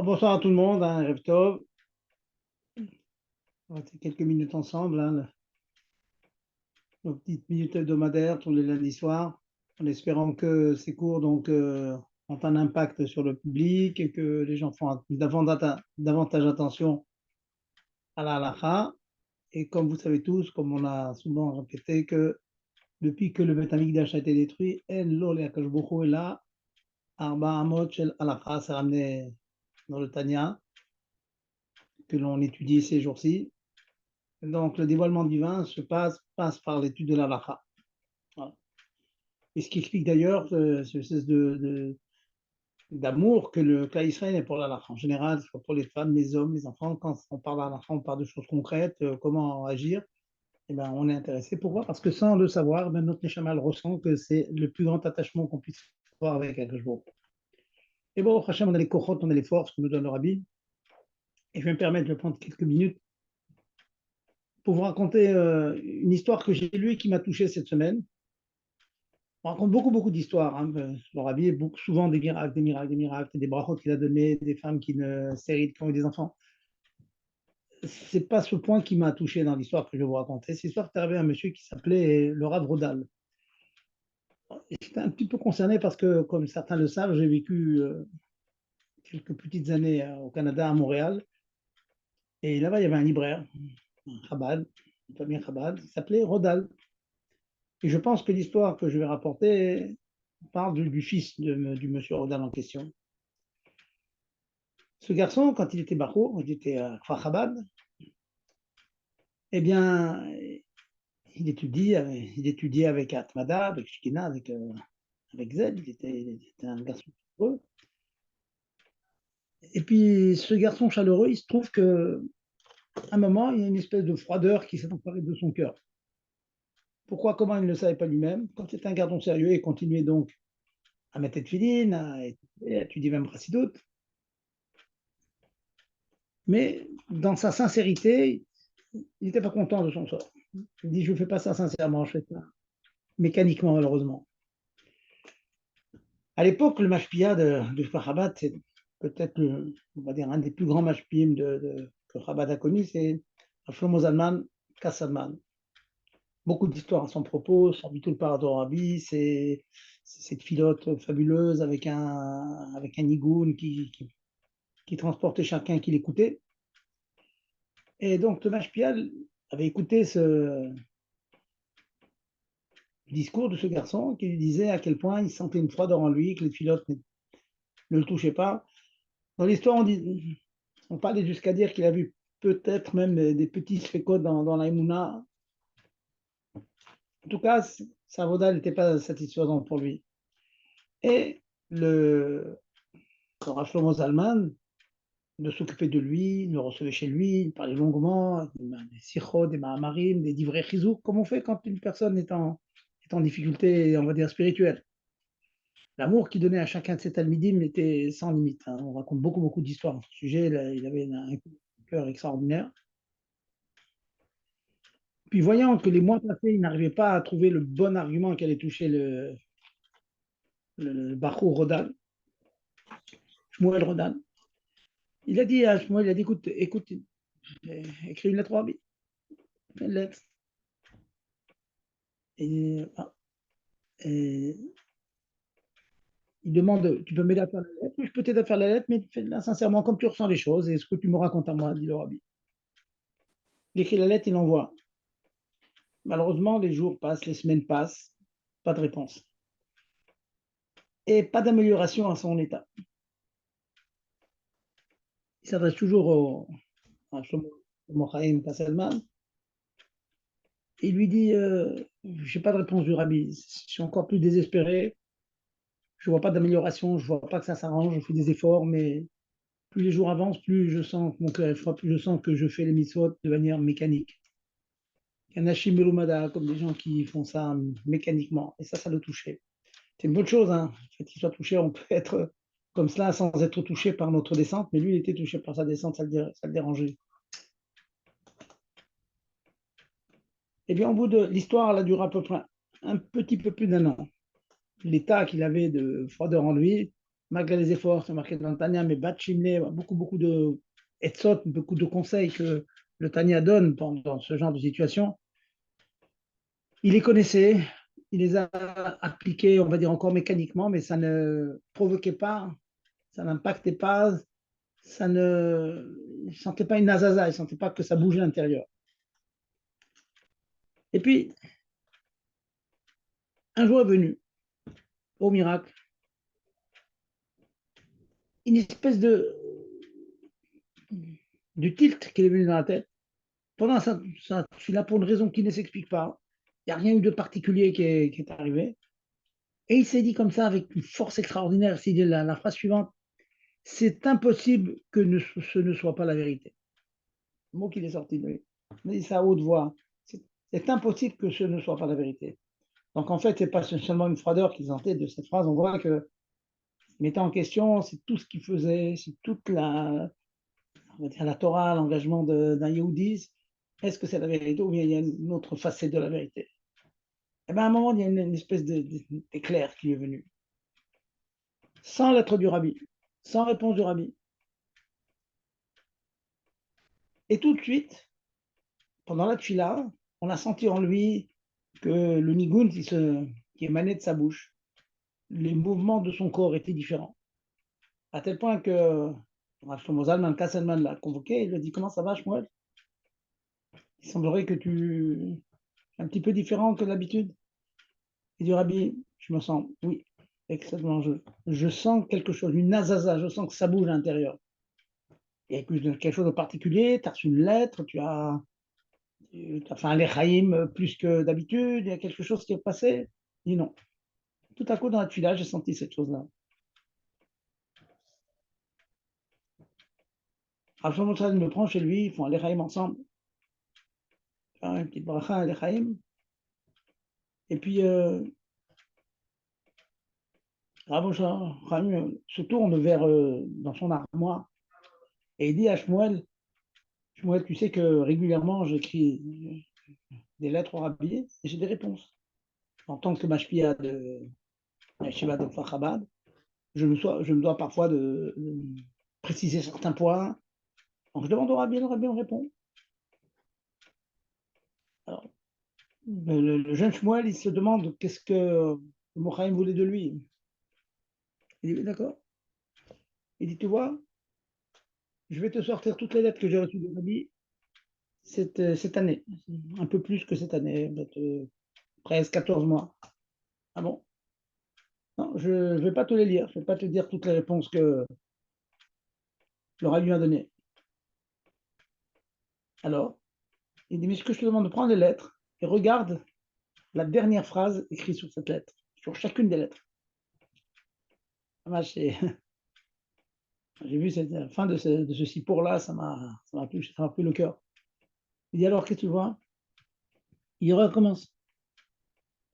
Bonsoir à tout le monde, hein, Erev Tov. On va rester quelques minutes ensemble, hein, nos petites minutes hebdomadaires tous les lundis soirs, en espérant que ces cours ont un impact sur le public et que les gens font davantage attention à la halakha. Et comme vous savez tous, comme on a souvent répété, que depuis que le Beth Amikdash a été détruit, En Lo Le'akadosh Baruch Hu Ela Arba Amot Shel Halakha, c'est ramené dans le Tanya, que l'on étudie ces jours-ci. Donc, le dévoilement divin passe par l'étude de l'halakha. Voilà. Et ce qui explique d'ailleurs ce espèce d'amour que le Klal Israël est pour l'halakha. En général, soit pour les femmes, les hommes, les enfants, quand on parle d'halakha, on parle de choses concrètes, comment agir. Eh ben, on est intéressé. Pourquoi? Parce que sans le savoir, ben, notre Neshama le ressent que c'est le plus grand attachement qu'on puisse avoir avec quelque chose. Et bon, au Hachem, on a les kochot, on a les forces que nous donne le Rabbi. Et je vais me permettre de prendre quelques minutes pour vous raconter une histoire que j'ai lue et qui m'a touché cette semaine. On raconte beaucoup d'histoires. Hein. Le Rabbi est souvent des miracles, des brachot qu'il a donné, des femmes qui ont eu des enfants. C'est pas ce point qui m'a touché dans l'histoire que je vais vous raconter. Cette histoire est arrivée à un monsieur qui s'appelait le Rav Rodal. J'étais un petit peu concerné parce que, comme certains le savent, j'ai vécu quelques petites années au Canada, à Montréal. Et là-bas, il y avait un libraire, un Chabad, une famille Chabad, qui s'appelait Rodal. Et je pense que l'histoire que je vais rapporter parle du fils du monsieur Rodal en question. Ce garçon, quand il était Bachour, quand il était à Kfar Chabad, eh bien, il étudiait avec Atmada, avec Shkina, avec Z. Il était un garçon chaleureux. Et puis, ce garçon chaleureux, il se trouve qu'à un moment, il y a une espèce de froideur qui s'est emparée de son cœur. Pourquoi, comment, il ne le savait pas lui-même. Quand c'était un garçon sérieux, il continuait donc à mettre de filine, à étudier même Chassidut. Mais dans sa sincérité, il n'était pas content de son sort. Il dit, je ne fais pas ça sincèrement, je fais ça mécaniquement, malheureusement. À l'époque, le mashpia de Chabad, c'est peut-être, on va dire, un des plus grands mashpim que Chabad a connu, c'est Shlomo Zalman Kassadman. Beaucoup d'histoires à son propos, son Bitul Parador Rabbi, c'est cette filote fabuleuse avec un nigoun qui transportait chacun qui l'écoutait. Et donc, Thomas Pial avait écouté ce discours de ce garçon qui lui disait à quel point il sentait une froideur en lui, que les filotes ne le touchaient pas. Dans l'histoire, on parlait jusqu'à dire qu'il a vu peut-être même des petits sphécots dans la Emouna. En tout cas, sa voda n'était pas satisfaisante pour lui. Et le Rav Shlomo Zalman de s'occuper de lui, il le recevait chez lui, il parlait longuement, des sichot, des mahamarim, des divrei chizouk, comme on fait quand une personne est en difficulté, on va dire, spirituelle. L'amour qu'il donnait à chacun de ses talmidim était sans limite. Hein. On raconte beaucoup d'histoires à ce sujet. Il avait un cœur extraordinaire. Puis voyant que les mois passés, il n'arrivait pas à trouver le bon argument qui allait toucher le Bachur Rodan, Shmuel Rodan, il a dit à Shmuel, il a dit, écoute, écris une lettre au Rabbi. Une lettre. Et il demande, tu peux m'aider à faire la lettre? Oui, je peux t'aider à faire la lettre, mais fais-la sincèrement comme tu ressens les choses et ce que tu me racontes à moi, dit le Rabbi. Il écrit la lettre, il l'envoie. Malheureusement, les jours passent, les semaines passent, pas de réponse. Et pas d'amélioration à son état. Il s'adresse toujours à Shlomo Chaim Kasselman. Il lui dit, je n'ai pas de réponse du Rabbi, je suis encore plus désespéré, je ne vois pas d'amélioration, je ne vois pas que ça s'arrange, je fais des efforts, mais plus les jours avancent, plus je sens que mon cœur est froid, plus je sens que je fais les mitzvot de manière mécanique. Kanashim Melumada, comme des gens qui font ça mécaniquement. Et ça le touchait. C'est une bonne chose, hein. Le fait qu'il soit touché, on peut être comme cela sans être touché par notre descente, mais lui, il était touché par sa descente, ça le dérangeait. Et bien, au bout de l'histoire, elle a duré à peu près un petit peu plus d'un an. L'état qu'il avait de froideur en lui malgré les efforts, c'est marqué dans le Tanya, mais Bat Shimne, beaucoup de etzot, beaucoup de conseils que le Tanya donne dans ce genre de situation. Il les connaissait, il les a appliqués, on va dire encore mécaniquement, mais ça ne provoquait pas, ça n'impactait pas, ça ne il sentait pas une nazaza, il ne sentait pas que ça bougeait à l'intérieur. Et puis, un jour est venu, au miracle, une espèce de tilt qui est venu dans la tête. Pendant ça, je suis là pour une raison qui ne s'explique pas. Il n'y a rien eu de particulier qui est arrivé. Et il s'est dit comme ça, avec une force extraordinaire, il s'est dit la phrase suivante, c'est impossible que ce ne soit pas la vérité. Le mot qu'il est sorti de lui. Il dit ça à haute voix. C'est impossible que ce ne soit pas la vérité. Donc en fait, ce n'est pas seulement une froideur qu'il sentait de cette phrase. On voit que mettant en question, c'est tout ce qu'il faisait, c'est toute on va dire la Torah, l'engagement d'un Yehudi. Est-ce que c'est la vérité ou bien il y a une autre facette de la vérité? Et bien à un moment, il y a une espèce d'éclair qui est venu. Sans lettre du rabbi, sans réponse du rabbi. Et tout de suite, pendant la tfila, on a senti en lui que le nigun qui émanait de sa bouche, les mouvements de son corps étaient différents. À tel point que Shlomo Zalman Kasselman l'a convoqué, il lui a dit comment ça va, Shmuel? Il semblerait que tu es un petit peu différent que d'habitude. Il dit Rabbi, je me sens, oui, exactement, je sens quelque chose, une nazaza, je sens que ça bouge à l'intérieur. Il y a quelque chose de particulier, tu as reçu une lettre, tu as fait un lechaïm plus que d'habitude, il y a quelque chose qui est passé. Il dit non. Tout à coup, dans la tuila, j'ai senti cette chose-là. Rav Shlomo Zalman me prend chez lui, ils font un lechaïm ensemble, une petite bracha, un lechaïm. Et puis, Rav Shlomo se tourne vers dans son armoire et il dit à Shmuel, Shmuel, tu sais que régulièrement, j'écris des lettres au rabbi et j'ai des réponses. En tant que mashpia de Yeshiva de Kfar je me dois parfois de préciser certains points. Donc je demande au rabbi, le rabbi me répond. Alors, le jeune Shmuel, il se demande qu'est-ce que Mochaim voulait de lui. Il dit, d'accord. Il dit, tu vois, je vais te sortir toutes les lettres que j'ai reçues de rabbi cette année. Un peu plus que cette année, peut-être 13, 14 mois. Ah bon? Non, je ne vais pas te les lire, je ne vais pas te dire toutes les réponses que le rabbi m'a données. Alors, il dit, mais ce que je te demande de prendre les lettres et regarde la dernière phrase écrite sur cette lettre, sur chacune des lettres. J'ai vu la fin de ce sipour-là, ça m'a plu le cœur. Il dit alors, qu'est-ce que tu vois? Il recommence.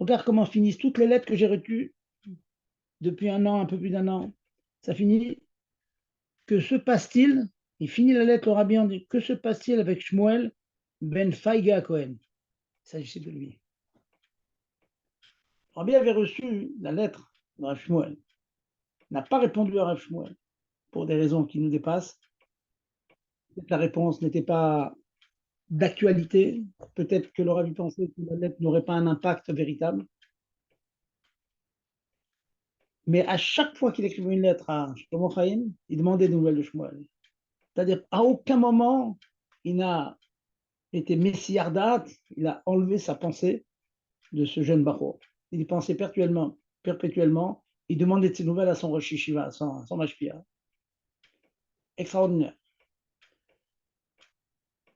Regarde comment finissent toutes les lettres que j'ai reçues depuis un an, un peu plus d'un an. Ça finit, que se passe-t-il? Il finit la lettre au rabbi en dit, que se passe-t-il avec Shmuel ben Faiga Cohen? Il s'agissait de lui. Rabbi avait reçu la lettre de Rav Shmuel, n'a pas répondu à Rav Shmuel pour des raisons qui nous dépassent. La réponse n'était pas d'actualité. Peut-être que Laura pensait que la lettre n'aurait pas un impact véritable. Mais à chaque fois qu'il écrivait une lettre à Shlomo Chaim, il demandait des nouvelles de Shmuel. C'est-à-dire, à aucun moment, il n'a été messiardat, il a enlevé sa pensée de ce jeune Bachour. Il y pensait perpétuellement. Il demandait de ses nouvelles à son Rosh Yeshiva, à son Mashpia. Extraordinaire.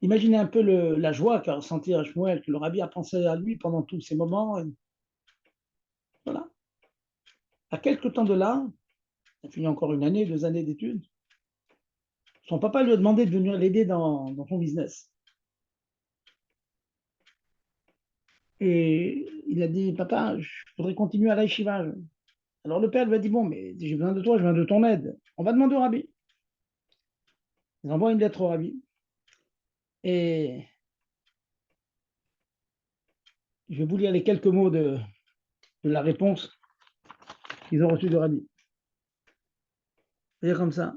Imaginez un peu la joie qu'a ressenti Shmuel, que le rabbi a pensé à lui pendant tous ces moments. Et voilà. À quelque temps de là, il a fini encore une année, 2 années d'études. Son papa lui a demandé de venir l'aider dans son business. Et il a dit, papa, je voudrais continuer à la yeshiva. Alors le père lui a dit, bon, mais j'ai besoin de toi, j'ai besoin de ton aide. On va demander au rabbi. Ils envoient une lettre au rabbi. Et je vais vous lire les quelques mots de la réponse qu'ils ont reçue du rabbi. C'est comme ça.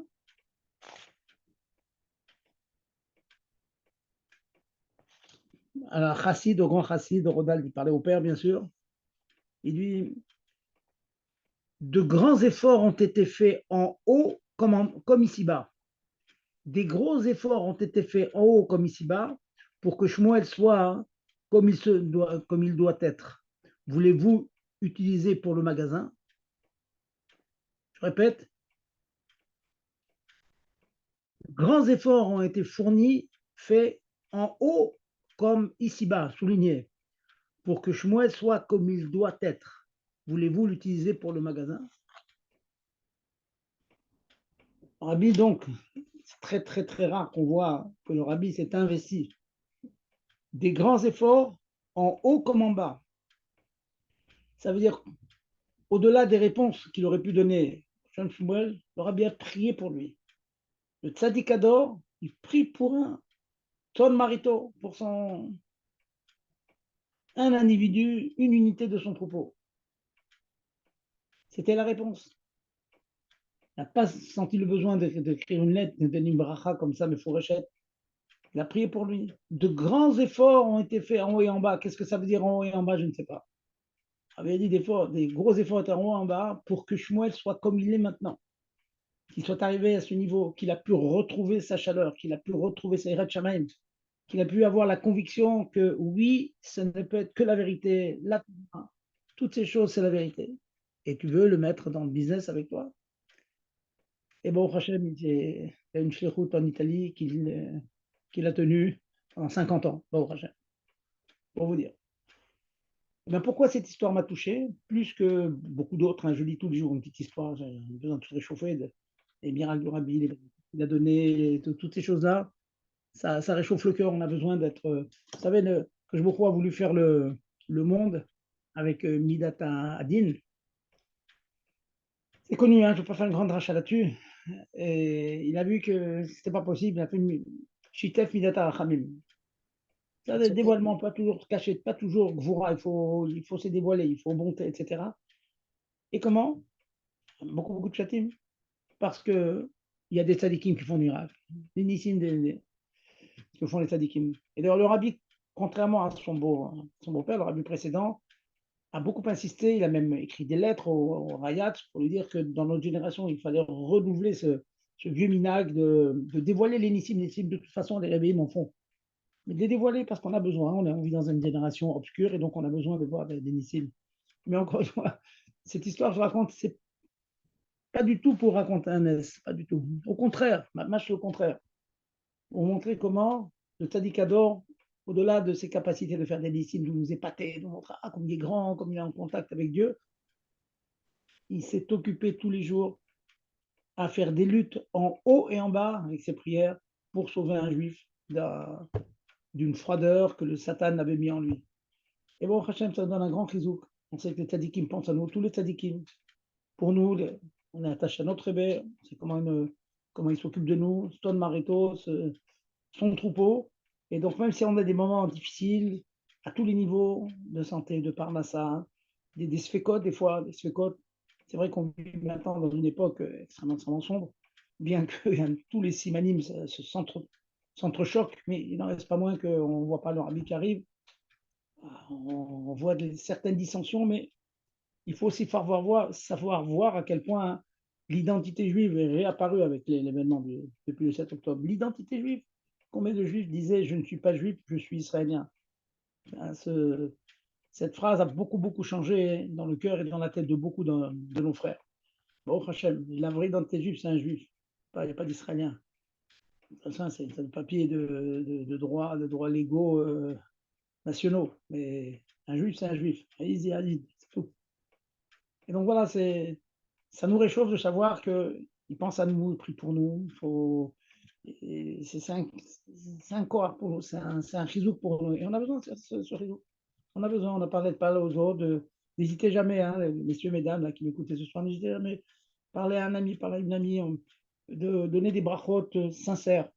Alors, Chassid, au grand Chassid, Rodal, il parlait au père, bien sûr. Il dit, de grands efforts ont été faits en haut comme ici-bas. Des gros efforts ont été faits en haut comme ici-bas pour que Shmuel soit comme il doit être. Voulez-vous utiliser pour le magasin? Je répète, grands efforts ont été fournis, faits en haut comme ici-bas, souligné, pour que Shmuel soit comme il doit être. Voulez-vous l'utiliser pour le magasin? Rabbi, donc, c'est très très très rare qu'on voit que le Rabbi s'est investi. Des grands efforts en haut comme en bas. Ça veut dire, au-delà des réponses qu'il aurait pu donner, Jean Shmuel, le Rabbi a prié pour lui. Le Tzadik Ador, il prie pour un Ton Marito, pour un individu, une unité de son troupeau. C'était la réponse. Il n'a pas senti le besoin d'écrire une lettre, de donner une bracha comme ça, mais Fourechet. Il a prié pour lui. De grands efforts ont été faits en haut et en bas. Qu'est-ce que ça veut dire en haut et en bas? Je ne sais pas. Il avait dit des gros efforts étaient en haut et en bas pour que Shmuel soit comme il est maintenant. Qu'il soit arrivé à ce niveau, qu'il a pu retrouver sa chaleur, qu'il a pu retrouver sa Yirat Shamayim, qu'il a pu avoir la conviction que oui, ça ne peut être que la vérité. Toutes ces choses, c'est la vérité. Et tu veux le mettre dans le business avec toi? Et bon, Hachem, il y a une shlichut en Italie qu'il a tenue pendant 50 ans. Bon, Hachem, pour vous dire. Ben pourquoi cette histoire m'a touché? Plus que beaucoup d'autres, hein, je lis tous les jours une petite histoire, j'ai besoin de se réchauffer, les miracles du Rabbi, il a donné, toutes ces choses-là, ça réchauffe le cœur, on a besoin d'être... Vous savez, que je a voulu faire le monde avec Midat Adin, c'est connu, hein, je ne vais pas faire une grande rachat là-dessus, et il a vu que c'était pas possible, il a fait une Shitef Midat Achamim. Ça, le dévoilement, pas toujours caché, pas toujours gvoura, il faut se dévoiler, il faut bonté, etc. Et comment? Beaucoup de chatim. Parce que il y a des tzadikim qui font du miracle. Des nissim que font les tzadikim. Et d'ailleurs, le rabbi, contrairement à son beau-père, le rabbi précédent, a beaucoup insisté. Il a même écrit des lettres au Rayat pour lui dire que dans notre génération, il fallait renouveler ce vieux minag de dévoiler les nissim. Les nissim, de toute façon, les réveillés m'en font. Mais de les dévoiler parce qu'on a besoin. On vit dans une génération obscure et donc on a besoin de voir des nissim. Mais encore une fois, cette histoire, je raconte, c'est pas du tout pour raconter un S, pas du tout. Au contraire, match au contraire. Pour montrer comment le Tadikador, au-delà de ses capacités de faire des disciples, de nous épater, de montrer comme il est grand, comme il est en contact avec Dieu, il s'est occupé tous les jours à faire des luttes en haut et en bas avec ses prières pour sauver un juif d'une froideur que le Satan avait mis en lui. Et bon, Hachem, ça donne un grand chizouk. On sait que les tzadikim pensent à nous, tous les tzadikim. Pour nous, on est attaché à notre bébé, c'est comment il s'occupe de nous, Stone Marito, son troupeau. Et donc, même si on a des moments difficiles, à tous les niveaux de santé, de parnassa, des sphécotes, des fois, des sphécotes, c'est vrai qu'on vit maintenant dans une époque extrêmement sombre, bien que tous les simanim se s'entrechoquent, mais il n'en reste pas moins qu'on ne voit pas le rabbi qui arrive. On voit certaines dissensions, mais il faut aussi savoir voir à quel point l'identité juive est réapparue avec l'événement depuis le 7 octobre. L'identité juive, combien de juifs disaient je ne suis pas juif, je suis israélien. Cette phrase a beaucoup changé dans le cœur et dans la tête de beaucoup de nos frères. Bon, Hachem, la vraie identité juive, c'est un juif. Il n'y a pas d'israélien. Ça, c'est le papier de droits légaux nationaux. Mais un juif, c'est un juif. C'est tout. Et donc voilà, ça nous réchauffe de savoir qu'il pense à nous, il prie pour nous. C'est un corps pour nous, c'est un chizouk pour nous. Et on a besoin de ce chizouk. On a besoin, on a parlé de parler aux autres, n'hésitez jamais, hein, messieurs, mesdames là, qui m'écoutez ce soir, n'hésitez jamais. Parler à un ami, parler à une amie, de donner des brachot sincères.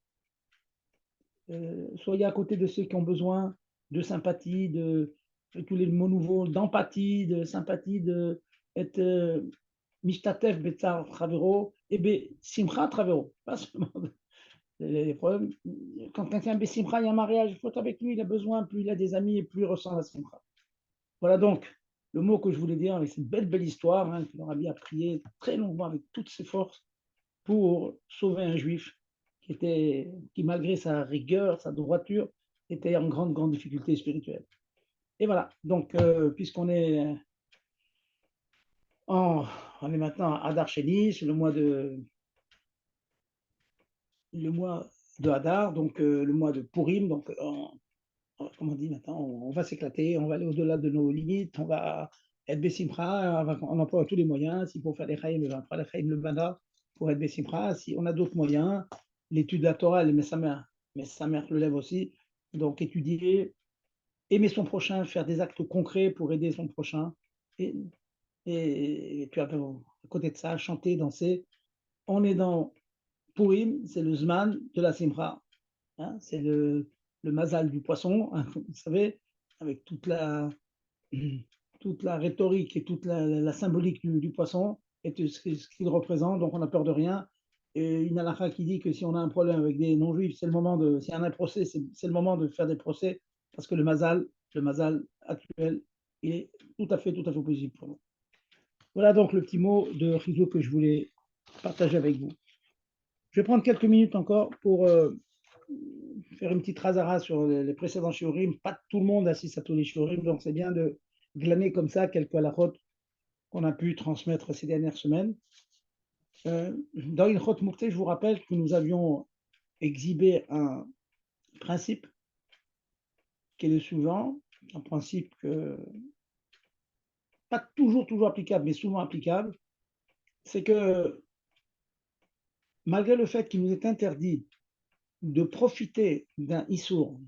Soyez à côté de ceux qui ont besoin de sympathie, de tous les mots nouveaux, d'empathie, de sympathie, de être mishtatef betzar chavero, et Simcha Travero. Pas seulement les problèmes. Quand quelqu'un a Simcha, il y a un mariage, il faut être avec lui, il a besoin, plus il a des amis et plus il ressent la Simcha. Voilà donc le mot que je voulais dire avec cette belle histoire, hein, que l'Arabie a prié très longuement avec toutes ses forces pour sauver un juif qui malgré sa rigueur, sa droiture, était en grande, grande difficulté spirituelle. Et voilà, donc puisqu'on est on est maintenant à Adar Sheni, c'est le mois de Hadar, donc le mois de Purim, donc comme on dit maintenant, on va s'éclater, on va aller au-delà de nos limites, on va être Bessimra, on emploie tous les moyens, s'il faut faire des Chaïm, on fera les Chaïm le Bada pour être Bessimra, si on a d'autres moyens, l'étude de la Torah, mais sa mère le lève aussi, donc étudier, aimer son prochain, faire des actes concrets pour aider son prochain, et, et puis à côté de ça, chanter, danser. On est dans Purim, c'est le Zman de la Simra, hein, c'est le mazal du poisson, hein, vous savez, avec toute la rhétorique et toute la symbolique du poisson et tout ce qu'il représente, donc on n'a peur de rien. Et une halakha qui dit que si on a un problème avec des non-juifs, c'est le moment de, s'il y a un procès, c'est le moment de faire des procès, parce que le mazal actuel, il est tout à fait possible pour nous. Voilà donc le petit mot de Rizzo que je voulais partager avec vous. Je vais prendre quelques minutes encore pour faire une petite razara sur les précédents shiurim. Pas tout le monde assiste à tous les shiurim, donc c'est bien de glaner comme ça quelques halachot qu'on a pu transmettre ces dernières semaines. Dans Ilchot Moukté, je vous rappelle que nous avions exhibé un principe qui est le suivant, un principe que, pas toujours applicable, mais souvent applicable, c'est que malgré le fait qu'il nous est interdit de profiter d'un issour,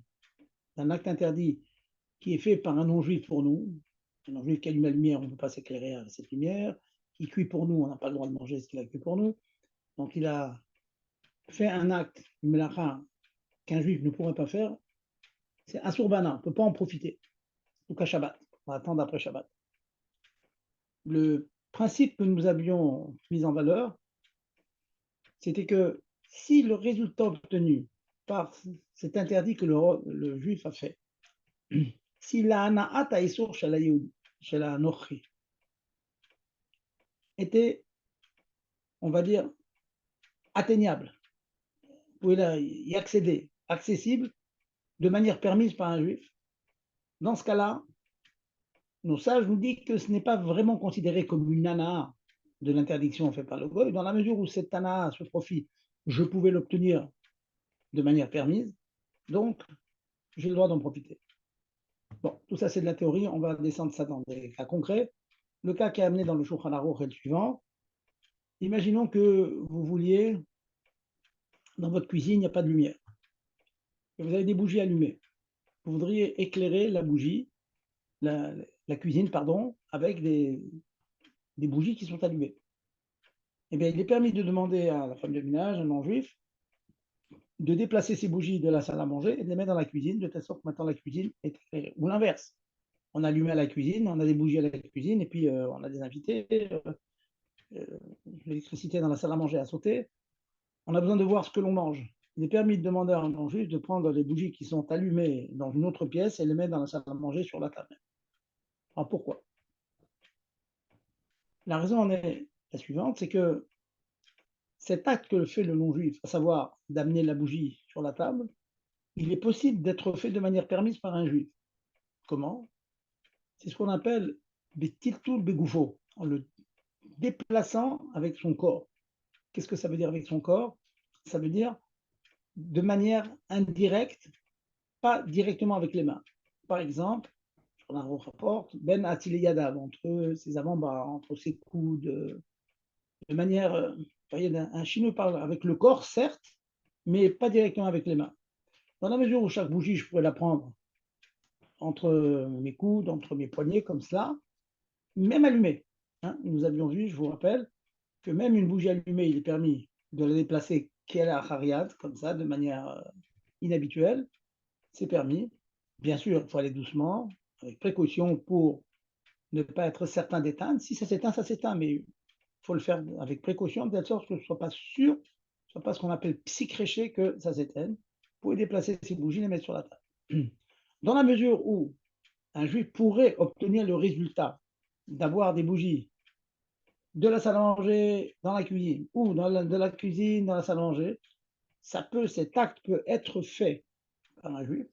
d'un acte interdit qui est fait par un non-juif pour nous, un non-juif qui allume la lumière, on ne peut pas s'éclairer à cette lumière, qui cuit pour nous, on n'a pas le droit de manger ce qu'il a cuit pour nous. Donc il a fait un acte, une melacha, qu'un juif ne pourrait pas faire, c'est Assurbana, on ne peut pas en profiter, ou qu'à Shabbat, on va attendre après Shabbat. Le principe que nous avions mis en valeur, c'était que si le résultat obtenu par cet interdit que le juif a fait, si la ana'at ha'isur chez la nochi, était, on va dire, atteignable, vous pouvez y accéder, accessible, de manière permise par un juif, dans ce cas-là, nos sages nous disent que ce n'est pas vraiment considéré comme une anaa de l'interdiction faite par le goy, dans la mesure où cette anaa, ce profit, je pouvais l'obtenir de manière permise, donc j'ai le droit d'en profiter. Bon, tout ça c'est de la théorie, on va descendre ça dans des cas concrets. Le cas qui est amené dans le Shulchan Aruch est le suivant. Imaginons que vous vouliez, dans votre cuisine, il n'y a pas de lumière, et vous avez des bougies allumées. Vous voudriez éclairer la cuisine, pardon, avec des bougies qui sont allumées. Eh bien, il est permis de demander à la femme de ménage, un non-juif, de déplacer ces bougies de la salle à manger et de les mettre dans la cuisine, de telle sorte que maintenant la cuisine est éclairée. Ou l'inverse. On allume à la cuisine, on a des bougies à la cuisine, et puis on a des invités, l'électricité dans la salle à manger a sauté, on a besoin de voir ce que l'on mange. Il est permis de demander à un non-juif de prendre les bougies qui sont allumées dans une autre pièce et les mettre dans la salle à manger sur la table. Alors pourquoi? La raison en est la suivante, c'est que cet acte que fait le non-juif, à savoir d'amener la bougie sur la table, il est possible d'être fait de manière permise par un juif. Comment? C'est ce qu'on appelle betiltul begoufo, en le déplaçant avec son corps. Qu'est-ce que ça veut dire avec son corps? Ça veut dire de manière indirecte, pas directement avec les mains. Par exemple, on a un rapport, ben atiliyadav, entre ses avant-bras, entre ses coudes, de manière, un chinois parle avec le corps, certes, mais pas directement avec les mains. Dans la mesure où chaque bougie, je pourrais la prendre entre mes coudes, entre mes poignets, comme cela, même allumée. Hein, nous avions vu, je vous rappelle, que même une bougie allumée, il est permis de la déplacer qu'elle hariad, comme ça, de manière inhabituelle. C'est permis. Bien sûr, il faut aller doucement, avec précaution pour ne pas être certain d'éteindre. Si ça s'éteint, mais il faut le faire avec précaution, de telle sorte que ce ne soit pas sûr, ce ne soit pas ce qu'on appelle psychréché que ça s'éteigne. Vous pouvez déplacer ces bougies et les mettre sur la table. Dans la mesure où un juif pourrait obtenir le résultat d'avoir des bougies de la salle à manger dans la cuisine ou de la cuisine dans la salle à manger, cet acte peut être fait par un juif.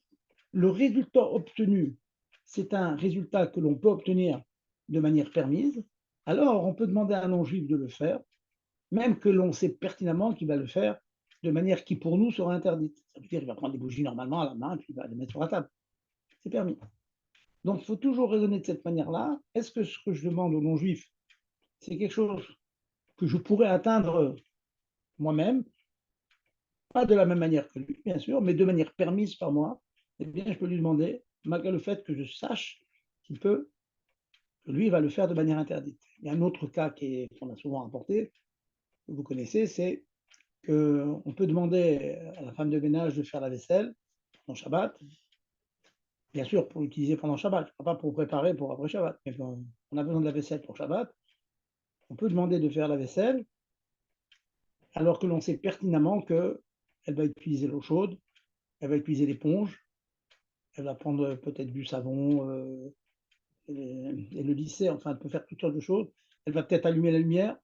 Le résultat obtenu, c'est un résultat que l'on peut obtenir de manière permise. Alors, on peut demander à un non-juif de le faire, même que l'on sait pertinemment qu'il va le faire de manière qui, pour nous, sera interdite. Ça veut dire qu'il va prendre des bougies normalement à la main, puis il va les mettre sur la table. C'est permis. Donc, il faut toujours raisonner de cette manière-là. Est-ce que ce que je demande aux non-juifs, c'est quelque chose que je pourrais atteindre moi-même, pas de la même manière que lui, bien sûr, mais de manière permise par moi? Eh bien, je peux lui demander, malgré le fait que je sache qu'il peut, que lui va le faire de manière interdite. Il y a un autre cas qu'on a souvent rapporté, que vous connaissez, c'est qu'on peut demander à la femme de ménage de faire la vaisselle en Shabbat, bien sûr pour l'utiliser pendant Shabbat, pas pour préparer pour après Shabbat, mais quand on a besoin de la vaisselle pour Shabbat, on peut demander de faire la vaisselle alors que l'on sait pertinemment qu'elle va utiliser l'eau chaude, elle va utiliser l'éponge, elle va prendre peut-être du savon et le lisser, enfin elle peut faire toutes sortes de choses, elle va peut-être allumer la lumière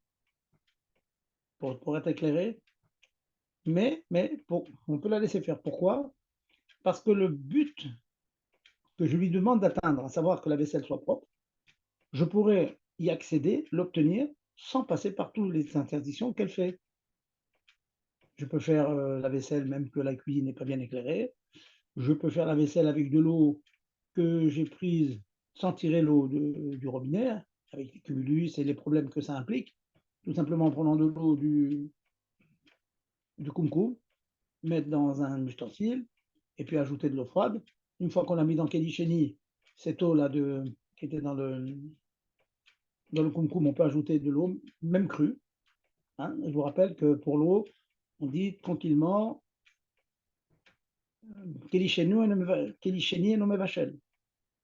pour être éclairée, mais on peut la laisser faire. Pourquoi? Parce que le but que je lui demande d'atteindre, à savoir que la vaisselle soit propre, je pourrais y accéder, l'obtenir, sans passer par toutes les interdictions qu'elle fait. Je peux faire la vaisselle même que la cuisine n'est pas bien éclairée. Je peux faire la vaisselle avec de l'eau que j'ai prise sans tirer l'eau du robinet, avec les cumulus et les problèmes que ça implique, tout simplement en prenant de l'eau du kumkum, mettre dans un ustensile, et puis ajouter de l'eau froide. Une fois qu'on a mis dans Kedisheni, cette eau-là qui était dans le kumkum, on peut ajouter de l'eau, même crue. Hein. Je vous rappelle que pour l'eau, on dit tranquillement Kelisheni et Nomevachel.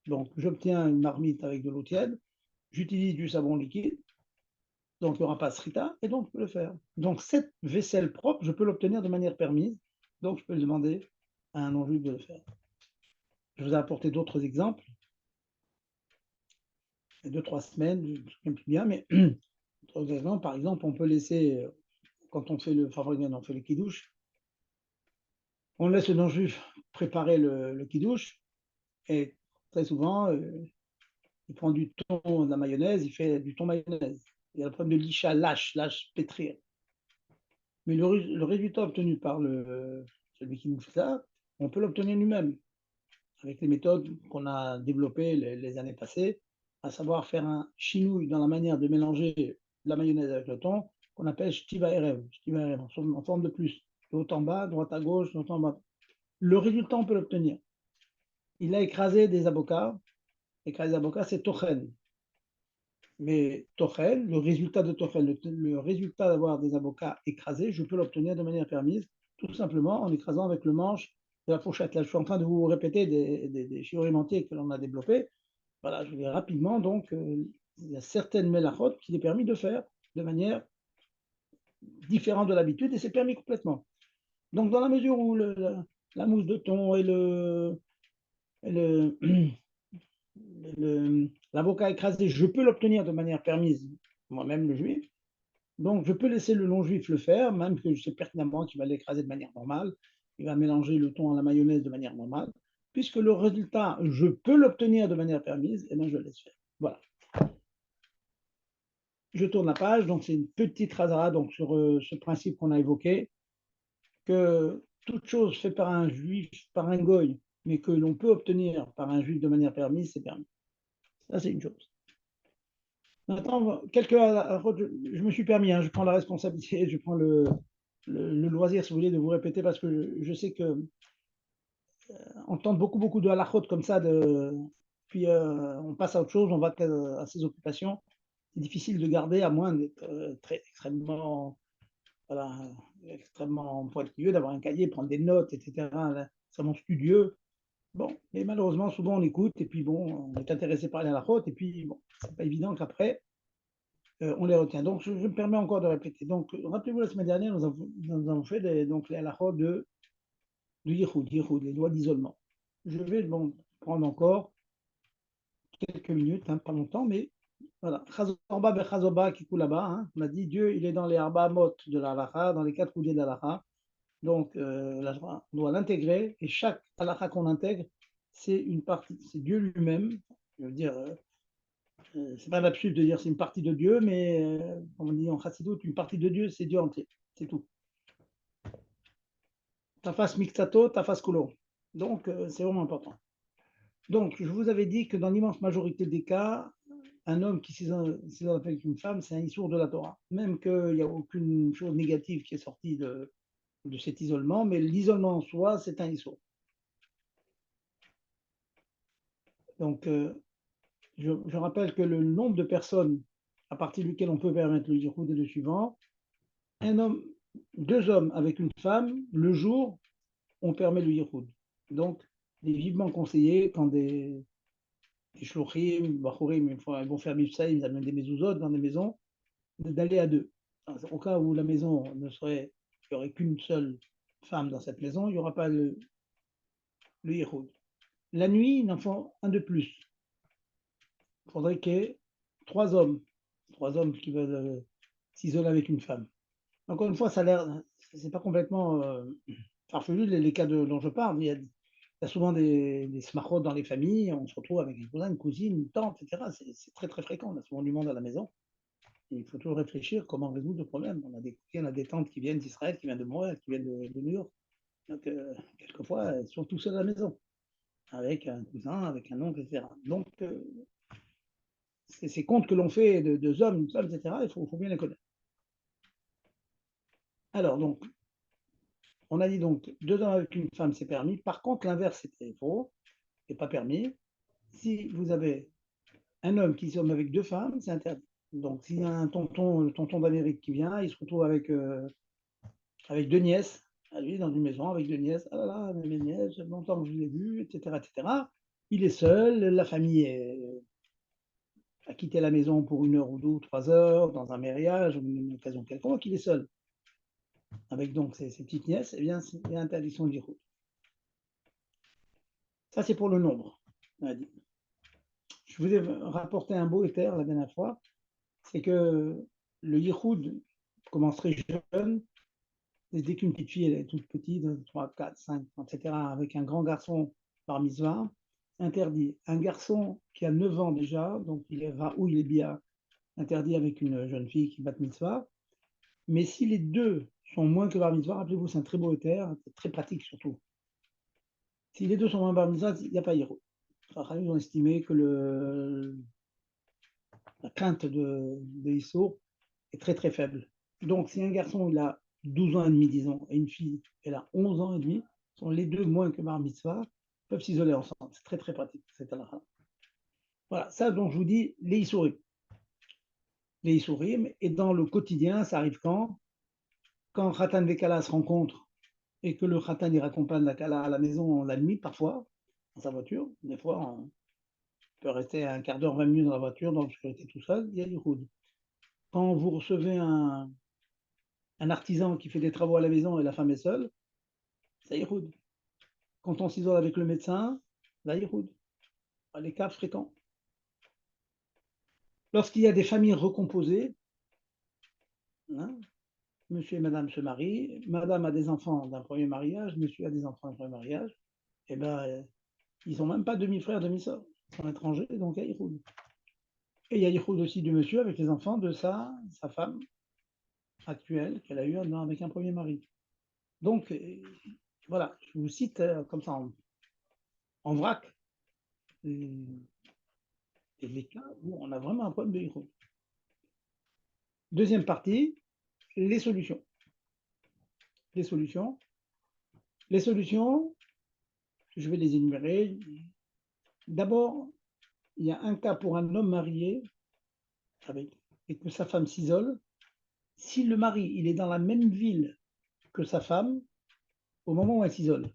Donc, j'obtiens une marmite avec de l'eau tiède, j'utilise du savon liquide, donc il n'y aura pas de srita, et donc je peux le faire. Donc, cette vaisselle propre, je peux l'obtenir de manière permise, donc je peux le demander à un non-juif de le faire. Je vous ai apporté d'autres exemples, il y a 2-3 semaines, je ne me souviens plus bien, mais par exemple, on peut laisser, quand on fait le Favorigen, on fait le kidouche, on laisse le non-juif préparer le kidouche, et très souvent, il prend du thon, de la mayonnaise, il fait du thon mayonnaise. Il y a le problème de l'isha, lâche pétrir. Mais le résultat obtenu par celui qui nous fait ça, on peut l'obtenir lui-même, avec les méthodes qu'on a développées les années passées, à savoir faire un chinouille dans la manière de mélanger la mayonnaise avec le thon, qu'on appelle shtiva erev, en forme de plus, de haut en bas, droite à gauche, de haut en bas. Le résultat, on peut l'obtenir. Il a écrasé des avocats. Écraser des avocats, c'est tochen. Mais tochen, le résultat de tochen, le résultat d'avoir des avocats écrasés, je peux l'obtenir de manière permise, tout simplement en écrasant avec le manche de la fourchette. Là, je suis en train de vous répéter des chirurgies entiers que l'on a développées. Voilà, je vais rapidement. Donc, il y a certaines mélachot qu'il est permis de faire de manière différente de l'habitude et c'est permis complètement. Donc, dans la mesure où la mousse de thon et l'avocat écrasé, je peux l'obtenir de manière permise, moi-même le juif. Donc, je peux laisser le non-juif le faire, même que je sais pertinemment qu'il va l'écraser de manière normale. Il va mélanger le thon à la mayonnaise de manière normale. Puisque le résultat, je peux l'obtenir de manière permise, et bien je le laisse faire. Voilà. Je tourne la page, donc c'est une petite rasara donc sur ce principe qu'on a évoqué, que toute chose faite par un juif, par un goy, mais que l'on peut obtenir par un juif de manière permise, c'est permis. Ça, c'est une chose. Maintenant, je me suis permis, hein, je prends la responsabilité, je prends le loisir, si vous voulez, de vous répéter, parce que je sais que on tente beaucoup de halachot comme ça, puis on passe à autre chose, on va à ses occupations. C'est difficile de garder, à moins d'être voilà, extrêmement pointilleux, d'avoir un cahier, prendre des notes, etc., extrêmement studieux. Bon, mais malheureusement, souvent on écoute, et puis bon, on est intéressé par les halachot, et puis bon, c'est pas évident qu'après, on les retient. Donc, je me permets encore de répéter. Donc, rappelez-vous, la semaine dernière, nous avons fait donc, les halachot de Yichud, les lois d'isolement. Je vais bon, prendre encore quelques minutes, hein, pas longtemps, mais voilà. Chazorba bechazoba qui coule là-bas. Hein. On a dit Dieu, il est dans les arba mot de la halacha, dans les quatre coudées de la halacha. Donc, on doit l'intégrer et chaque halacha qu'on intègre, c'est une partie, c'est Dieu lui-même. Je veux dire, c'est pas l'absurde de dire c'est une partie de Dieu, mais comme on dit en chassidut, une partie de Dieu, c'est Dieu entier. C'est tout. Ta face mixtato, ta face kolo. Donc, c'est vraiment important. Donc, je vous avais dit que dans l'immense majorité des cas, un homme qui s'isole avec une femme, c'est un issour de la Torah. Même qu'il n'y a aucune chose négative qui est sortie de cet isolement, mais l'isolement en soi, c'est un issour. Donc, je rappelle que le nombre de personnes à partir duquel on peut permettre le yichud est le suivant. Un homme, deux hommes avec une femme, le jour, on permet le yichud. Donc, il est vivement conseillé quand des shluchim, bachurim, ils vont faire mifsa, ils amènent des mezuzot dans des maisons, d'aller à deux. Au cas où la maison ne serait, il n'y aurait qu'une seule femme dans cette maison, il n'y aura pas le yichud. La nuit, il en faut un de plus. Il faudrait qu'il y ait trois hommes qui veulent s'isoler avec une femme. Encore une fois, ça a l'air, c'est pas complètement farfelu les cas dont je parle. Il y a souvent des smachot dans les familles, on se retrouve avec une cousine, une cousine, une tante, etc. C'est très très fréquent, on a souvent du monde à la maison. Et il faut toujours réfléchir comment résoudre le problème. On a des tantes qui viennent d'Israël, qui viennent de Montréal, qui viennent de New York. Donc, quelquefois, elles sont tout seules à la maison, avec un cousin, avec un oncle, etc. Donc, ces comptes que l'on fait de deux hommes, une femme, etc., faut bien les connaître. Alors, donc, on a dit donc deux hommes avec une femme, c'est permis. Par contre, l'inverse, c'est faux, c'est pas permis. Si vous avez un homme qui somme avec deux femmes, c'est interdit. Donc, s'il y a un tonton, le tonton d'Amérique qui vient, il se retrouve avec deux nièces, à lui, dans une maison, avec deux nièces. Ah là là, mes nièces, longtemps que je l'ai vu, etc., etc. Il est seul, la famille a quitté la maison pour une heure ou deux ou 3 heures, dans un mariage, ou une occasion quelconque, il est seul. Avec donc ses petites nièces, eh bien, il y a interdiction de yichud. Ça, c'est pour le nombre, on a dit. Je vous ai rapporté un beau éther la dernière fois, c'est que le yichud commence très jeune, dès qu'une petite fille elle est toute petite, 3, 4, 5, etc., avec un grand garçon par mitzvah, interdit. Un garçon qui a 9 ans déjà, donc il est raoul, il est bien interdit avec une jeune fille qui bat mitzvah. Mais si les deux sont moins que bar mitzvah, rappelez-vous, c'est un très beau éther, c'est très pratique surtout. Si les deux sont moins bar mitzvah, il n'y a pas hiroud. Ils ont estimé que la crainte de Issour est très très faible. Donc si un garçon il a 12 ans et demi, disons, et une fille elle a 11 ans et demi, sont les deux moins que bar mitzvah, peuvent s'isoler ensemble. C'est très très pratique cette halakha. Voilà, ça dont je vous dis les Issourim. Les Issourim, et dans le quotidien, ça arrive quand Khatan et Kala se rencontrent et que le Khatan il raccompagne la Kala à la maison la nuit, parfois, dans sa voiture, des fois on peut rester un quart d'heure, 20 minutes dans la voiture, dans l'obscurité tout seul, il y a du Yichud. Quand vous recevez un artisan qui fait des travaux à la maison et la femme est seule, ça Yichud. Quand on s'isole avec le médecin, ça Yichud. Les cas fréquents. Lorsqu'il y a des familles recomposées, hein, monsieur et madame se marient, madame a des enfants d'un premier mariage, monsieur a des enfants d'un premier mariage, et bien, ils n'ont même pas demi-frère, demi-sœur. Ils sont étrangers, donc il y a Yichud. Et il y a Yichud aussi du monsieur avec les enfants de sa femme actuelle qu'elle a eue avec un premier mari. Donc, voilà, je vous cite comme ça en vrac les cas où on a vraiment un problème de Yichud. Deuxième partie, les solutions. Les solutions. Les solutions, je vais les énumérer. D'abord, il y a un cas pour un homme marié et que sa femme s'isole. Si le mari il est dans la même ville que sa femme, au moment où elle s'isole,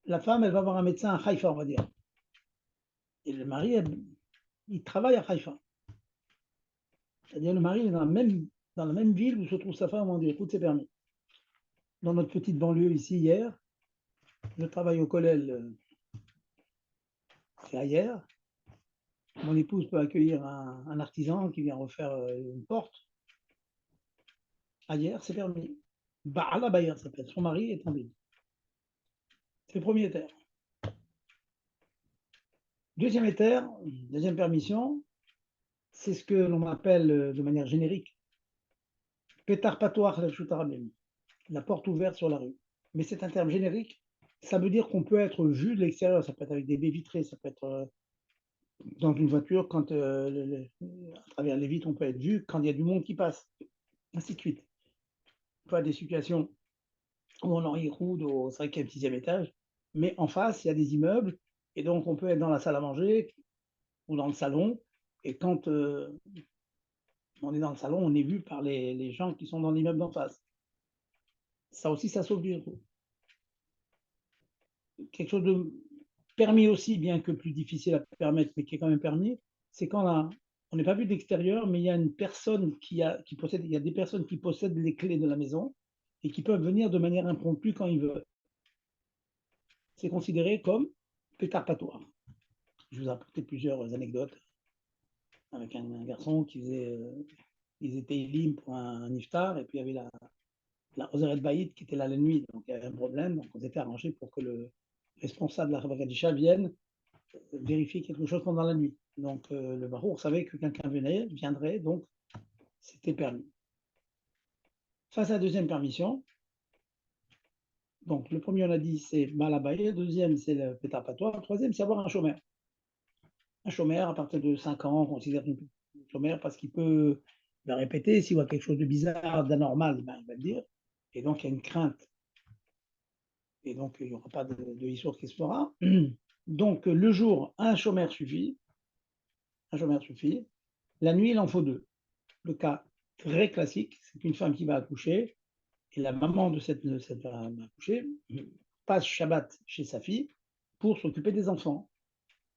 la femme, elle va voir un médecin à Haïfa, on va dire. Et le mari il travaille à Haïfa. C'est-à-dire le mari est dans la même ville où se trouve sa femme, on dit écoute, c'est permis. Dans notre petite banlieue ici, hier, je travaille au Kollel, c'est ailleurs. Mon épouse peut accueillir un artisan qui vient refaire une porte. Ailleurs, c'est permis. Baala Bayer s'appelle. Son mari est en ville. C'est le premier terre. Deuxième terre, deuxième permission, c'est ce que l'on appelle de manière générique Petar Patoar el la porte ouverte sur la rue. Mais c'est un terme générique. Ça veut dire qu'on peut être vu de l'extérieur. Ça peut être avec des baies vitrées, ça peut être dans une voiture, quand à travers les vitres, on peut être vu quand il y a du monde qui passe, ainsi de suite. Pas des situations où on en roule au 5e, 6e étage, mais en face, il y a des immeubles, et donc on peut être dans la salle à manger ou dans le salon, et quand on est dans le salon, on est vu par les gens qui sont dans l'immeuble d'en face. Ça aussi, ça sauve du héros. Quelque chose de permis aussi, bien que plus difficile à permettre, mais qui est quand même permis, c'est quand on n'est pas vu de l'extérieur, mais il y a une personne qui possède, il y a des personnes qui possèdent les clés de la maison et qui peuvent venir de manière impromptue quand ils veulent. C'est considéré comme pétarpatoire. Je vous ai apporté plusieurs anecdotes avec un garçon qui faisait, ils étaient élimes pour un iftar, et puis il y avait la Oseret Baïd qui était là la nuit, donc il y avait un problème, donc on s'était arrangé pour que le responsable de la Rabakadisha vienne vérifier quelque chose pendant la nuit. Donc le barour savait que quelqu'un viendrait, donc c'était permis. Ça, c'est la deuxième permission. Donc le premier, on a dit, c'est Malabaye, le deuxième, c'est le pétapatoire, le troisième, c'est avoir un chômeur. Un chômeur, à partir de 5 ans, on considère un chômeur parce qu'il peut le répéter, s'il voit quelque chose de bizarre, d'anormal, ben, il va le dire. Et donc il y a une crainte. Et donc il n'y aura pas de histoire qui se fera. Donc le jour, un chômeur suffit. Un chômeur suffit. La nuit, il en faut deux. Le cas très classique, c'est une femme qui va accoucher, et la maman de cette femme accouchée passe Shabbat chez sa fille pour s'occuper des enfants.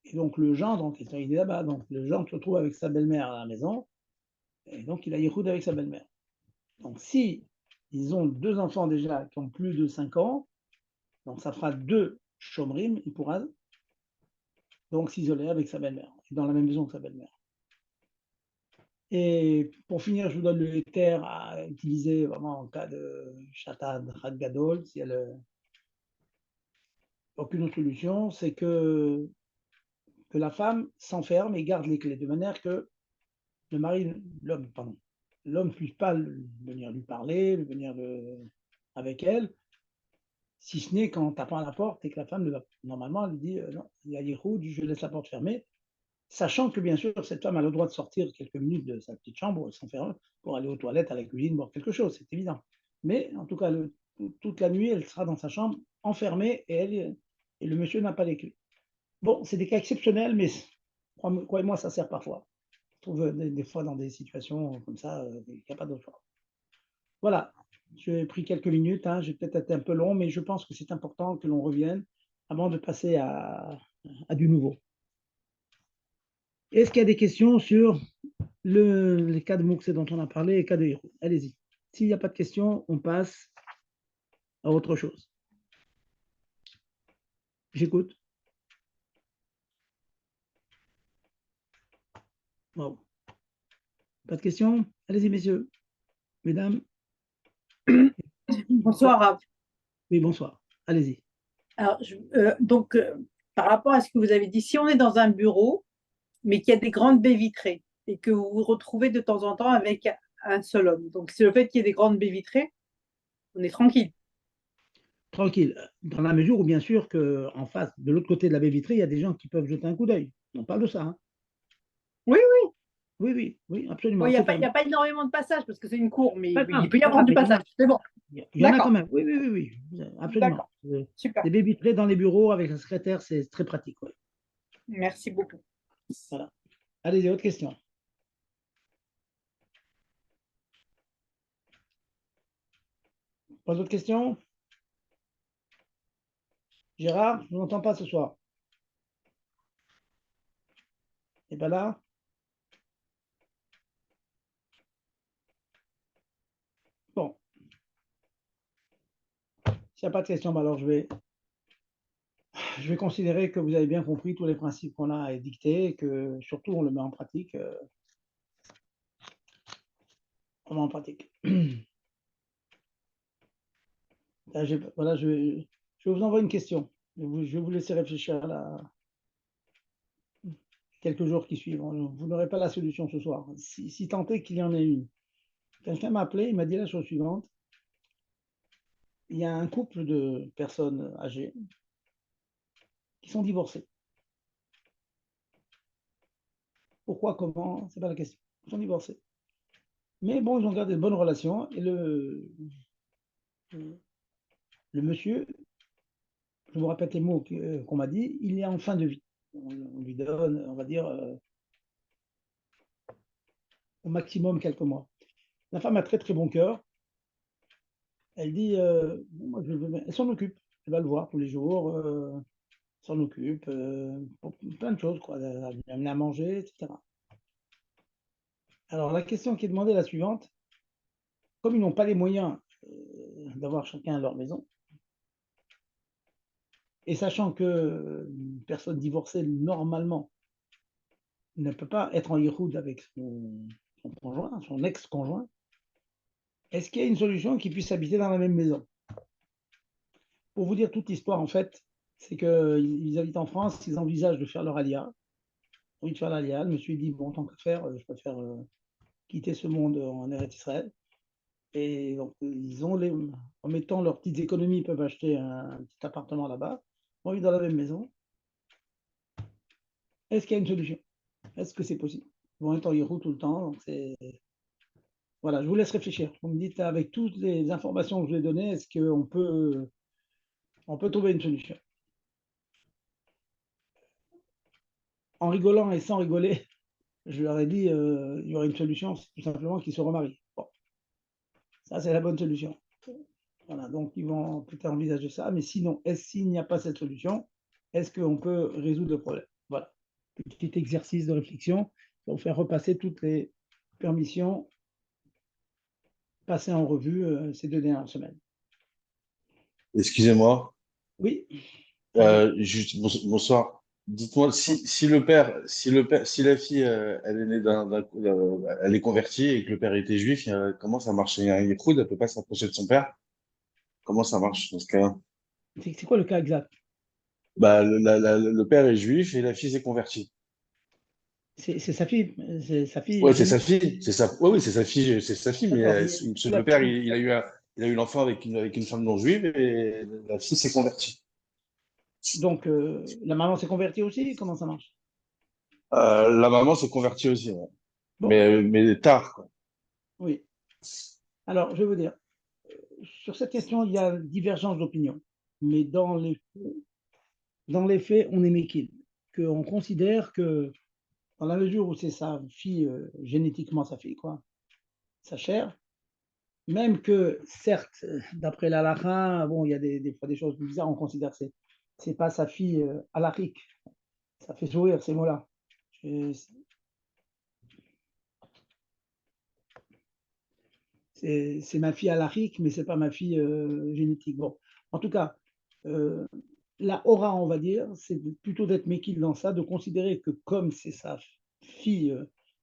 Et donc le gendre, il est là-bas, donc le gendre se trouve avec sa belle-mère à la maison, et donc il a Yichoud avec sa belle-mère. Donc si ils ont deux enfants déjà qui ont plus de 5 ans, donc ça fera deux chomrim, il pourra donc s'isoler avec sa belle-mère, dans la même maison que sa belle-mère. Et pour finir, je vous donne le terre à utiliser vraiment en cas de Shatad Had Gadol, s'il n'y a aucune autre solution, c'est que la femme s'enferme et garde les clés, de manière que le mari, l'homme ne puisse pas venir lui parler, venir avec elle, si ce n'est qu'en tapant à la porte et que la femme, normalement, elle dit non, il y a Yihoud, je laisse la porte fermée, sachant que bien sûr, cette femme a le droit de sortir quelques minutes de sa petite chambre, s'enfermer, pour aller aux toilettes, à la cuisine, boire quelque chose, c'est évident. Mais en tout cas, toute la nuit, elle sera dans sa chambre, enfermée, et le monsieur n'a pas les clés. Bon, c'est des cas exceptionnels, mais croyez-moi, ça sert parfois. Je trouve des fois dans des situations comme ça, il n'y a pas d'autre choix. Voilà, j'ai pris quelques minutes, hein, j'ai peut-être été un peu long, mais je pense que c'est important que l'on revienne avant de passer à du nouveau. Est-ce qu'il y a des questions sur les cas de Moukse dont on a parlé et les cas de héros? Allez-y. S'il n'y a pas de questions, on passe à autre chose. J'écoute. Wow. Pas de questions? Allez-y, messieurs, mesdames. Bonsoir, Rav. Oui, bonsoir. Allez-y. Alors, par rapport à ce que vous avez dit, si on est dans un bureau, mais qu'il y a des grandes baies vitrées et que vous vous retrouvez de temps en temps avec un seul homme, donc c'est le fait qu'il y ait des grandes baies vitrées, on est tranquille. Tranquille, dans la mesure où, bien sûr, qu'en face, de l'autre côté de la baie vitrée, il y a des gens qui peuvent jeter un coup d'œil. On parle de ça. Hein. Oui, oui. Oui, oui, oui, Bon, absolument. il n'y a, C'est pas- il y a pas énormément de passages parce que c'est une cour, mais pas il grave, peut y pas avoir grave, du mais passage. C'est bon. il y en a quand D'accord. même. Oui, oui, oui, oui, absolument. D'accord. Super. Les baies vitrées dans les bureaux avec la secrétaire, c'est très pratique. Ouais. Merci beaucoup. Voilà. Allez-y, autre question. Pas d'autres questions? Gérard, je ne m'entends pas ce soir. Et bien là, bon, s'il n'y a pas de questions, ben alors je vais considérer que vous avez bien compris tous les principes qu'on a édictés et que surtout on le met en pratique. On le met en pratique. Là, voilà, je vais vous envoyer une question. Je vais vous laisser réfléchir là, quelques jours qui suivent. Vous n'aurez pas la solution ce soir. Si tant est qu'il y en ait une. Quelqu'un m'a appelé, il m'a dit la chose suivante. Il y a un couple de personnes âgées qui sont divorcées. Pourquoi, comment, c'est pas la question. Ils sont divorcés. Mais bon, ils ont gardé de bonnes relations et le monsieur, je vous répète les mots qu'on m'a dit, il est en fin de vie. On lui donne, on va dire, au maximum quelques mois. La femme a très très bon cœur. Elle dit, moi, elle s'en occupe. Elle va le voir tous les jours, s'en occupe, pour plein de choses, quoi. Elle lui amène à manger, etc. Alors la question qui est demandée est la suivante. Comme ils n'ont pas les moyens d'avoir chacun leur maison, et sachant qu'une personne divorcée, normalement, ne peut pas être en yichoud avec son conjoint, son ex-conjoint, est-ce qu'il y a une solution qui puisse habiter dans la même maison? Pour vous dire toute l'histoire, en fait, c'est qu'ils habitent en France, ils envisagent de faire leur alia. Oui, de faire l'alia. Le monsieur dit, bon, tant qu'à faire, je préfère quitter ce monde en Eretz Israël. Et donc, en mettant leurs petites économies, ils peuvent acheter un petit appartement là-bas. On vit dans la même maison. Est-ce qu'il y a une solution? Est-ce que c'est possible? Ils vont être en Yéhou tout le temps. Donc voilà, je vous laisse réfléchir. Vous me dites, avec toutes les informations que je vous ai données, est-ce on peut trouver une solution? En rigolant et sans rigoler, je leur ai dit, il y aurait une solution, c'est tout simplement qu'ils se remarient. Bon, ça, c'est la bonne solution. Voilà, donc ils vont peut-être envisager ça, mais sinon, s'il n'y a pas cette solution, est-ce qu'on peut résoudre le problème? Voilà, petit exercice de réflexion pour faire repasser toutes les permissions passées en revue ces 2 dernières semaines. Excusez-moi, Oui, allez-y. juste bonsoir. Dites-moi si la fille elle est née elle est convertie et que le père était juif, comment ça marche? Il y a un yéhoud, elle peut pas s'approcher de son père. Comment ça marche dans ce cas-là? C'est quoi le cas exact? Bah, le père est juif et la fille s'est convertie. C'est sa fille Ouais, c'est sa génétique. fille, ouais, oui, c'est sa fille, mais D'accord. le père il a eu l'enfant avec une femme non juive et la fille s'est convertie. Donc, la maman s'est convertie aussi? Comment ça marche? La maman s'est convertie aussi, ouais. Bon, Mais tard, quoi. oui. Alors, je vais vous dire, sur cette question, il y a divergence d'opinion. Mais dans les faits, on est méquille. On considère que, dans la mesure où c'est sa fille, génétiquement sa fille, quoi, sa chair, même que, certes, d'après l'halakha, bon, il y a des fois des choses bizarres, on considère que c'est pas sa fille halakhique. Ça fait sourire ces mots-là. C'est ma fille halakhique, mais c'est pas ma fille génétique. Bon, en tout cas, euh, la aura, on va dire, c'est plutôt d'être méquille dans ça, de considérer que comme c'est sa fille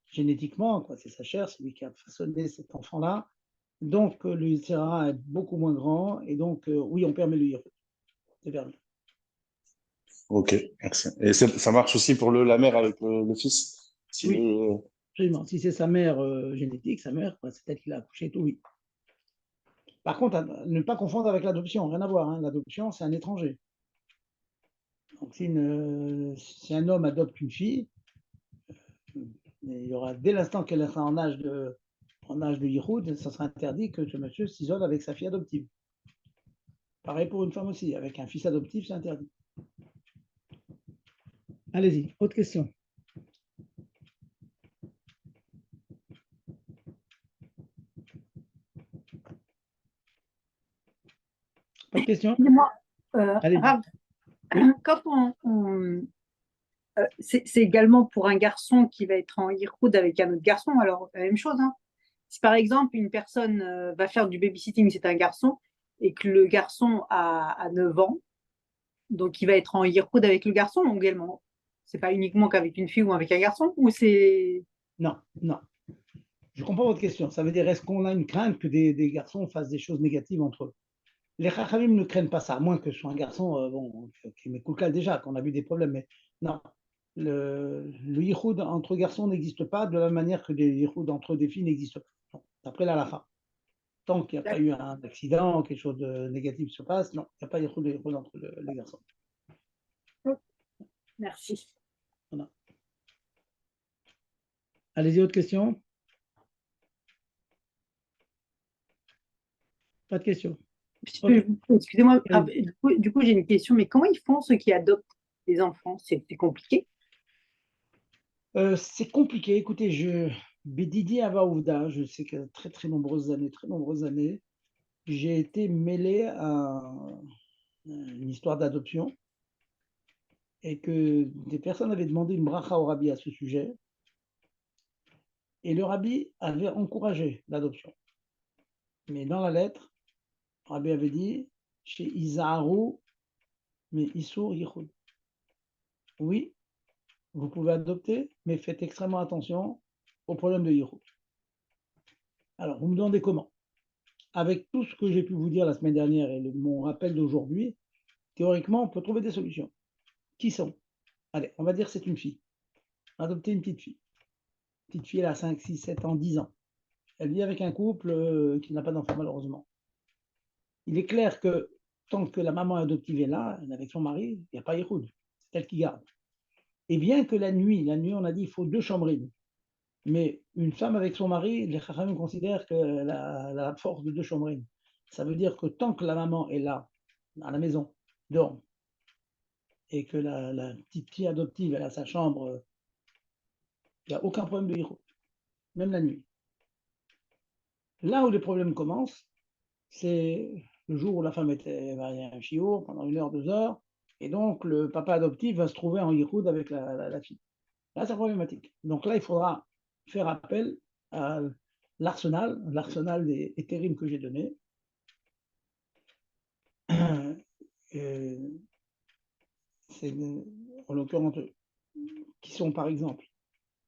génétiquement, quoi, c'est sa chair, c'est lui qui a façonné cet enfant-là, donc le Yitzhara est beaucoup moins grand, et donc oui, on permet le Yichud. C'est permis. Ok, merci. Et ça marche aussi pour la mère avec le fils. Si Oui, absolument. Si c'est sa mère génétique, sa mère, quoi, c'est elle qui l'a accouché et tout, oui. Par contre, à ne pas confondre avec l'adoption, rien à voir. Hein. L'adoption, c'est un étranger. Donc, si un homme adopte une fille, il y aura, dès l'instant qu'elle sera en âge de Yichud, ça sera interdit que ce monsieur s'isole avec sa fille adoptive. Pareil pour une femme aussi, avec un fils adoptif, c'est interdit. Allez-y, autre question. Pas de question? Dis-moi, Allez-y. Rav, Oui, quand C'est également pour un garçon qui va être en yichud avec un autre garçon, alors la même chose, hein. Si par exemple une personne va faire du babysitting, c'est un garçon, et que le garçon a 9 ans, donc il va être en yichud avec le garçon également. C'est pas uniquement qu'avec une fille ou avec un garçon, ou c'est... Non, non. Je comprends votre question. Ça veut dire, est-ce qu'on a une crainte que des garçons fassent des choses négatives entre eux? Les Chachamim ne craignent pas ça, à moins que ce soit un garçon bon, qui met Koulkal déjà, qu'on a vu des problèmes. Mais non, le yichud entre garçons n'existe pas de la même manière que les yichud entre des filles n'existent pas. Non, d'après la halakha. Tant qu'il n'y a pas eu un accident, quelque chose de négatif se passe, non, il n'y a pas yichud entre les garçons. Merci. Voilà. Allez-y, autre question? Pas de question. Okay. Excusez-moi, du coup, j'ai une question, mais comment ils font ceux qui adoptent les enfants? C'est compliqué? C'est compliqué. Écoutez, Bédidi Avaouda, je sais que très nombreuses années, j'ai été mêlé à une histoire d'adoption et que des personnes avaient demandé une bracha au rabbi à ce sujet et le rabbi avait encouragé l'adoption. Mais dans la lettre, le rabbi avait dit chez Isaharu, mais Issour Yichud. Oui, vous pouvez adopter, mais faites extrêmement attention au problème de Yichud. Alors, vous me demandez comment? Avec tout ce que j'ai pu vous dire la semaine dernière et mon rappel d'aujourd'hui, théoriquement, on peut trouver des solutions. Qui sont? Allez, on va dire que c'est une fille. Adopter une petite fille. Petite fille, elle a 5, 6, 7 ans, 10 ans. Elle vit avec un couple qui n'a pas d'enfant, malheureusement. Il est clair que tant que la maman adoptive est là, elle est avec son mari, il n'y a pas Yichud. C'est elle qui garde. Et bien que la nuit, on a dit il faut 2 chambrines. Mais une femme avec son mari, les Chachamim considèrent qu'elle a la force de 2 chambrines. Ça veut dire que tant que la maman est là, à la maison, dehors, et que la petite fille adoptive, elle a sa chambre, il n'y a aucun problème de Yichud, même la nuit. Là où les problèmes commencent, c'est le jour où la femme va y un chiour pendant 1 heure, 2 heures, et donc le papa adoptif va se trouver en Yichud avec la fille. Là, c'est problématique. Donc là, il faudra faire appel à l'arsenal des éthérimes que j'ai donné. C'est en l'occurrence qui sont par exemple,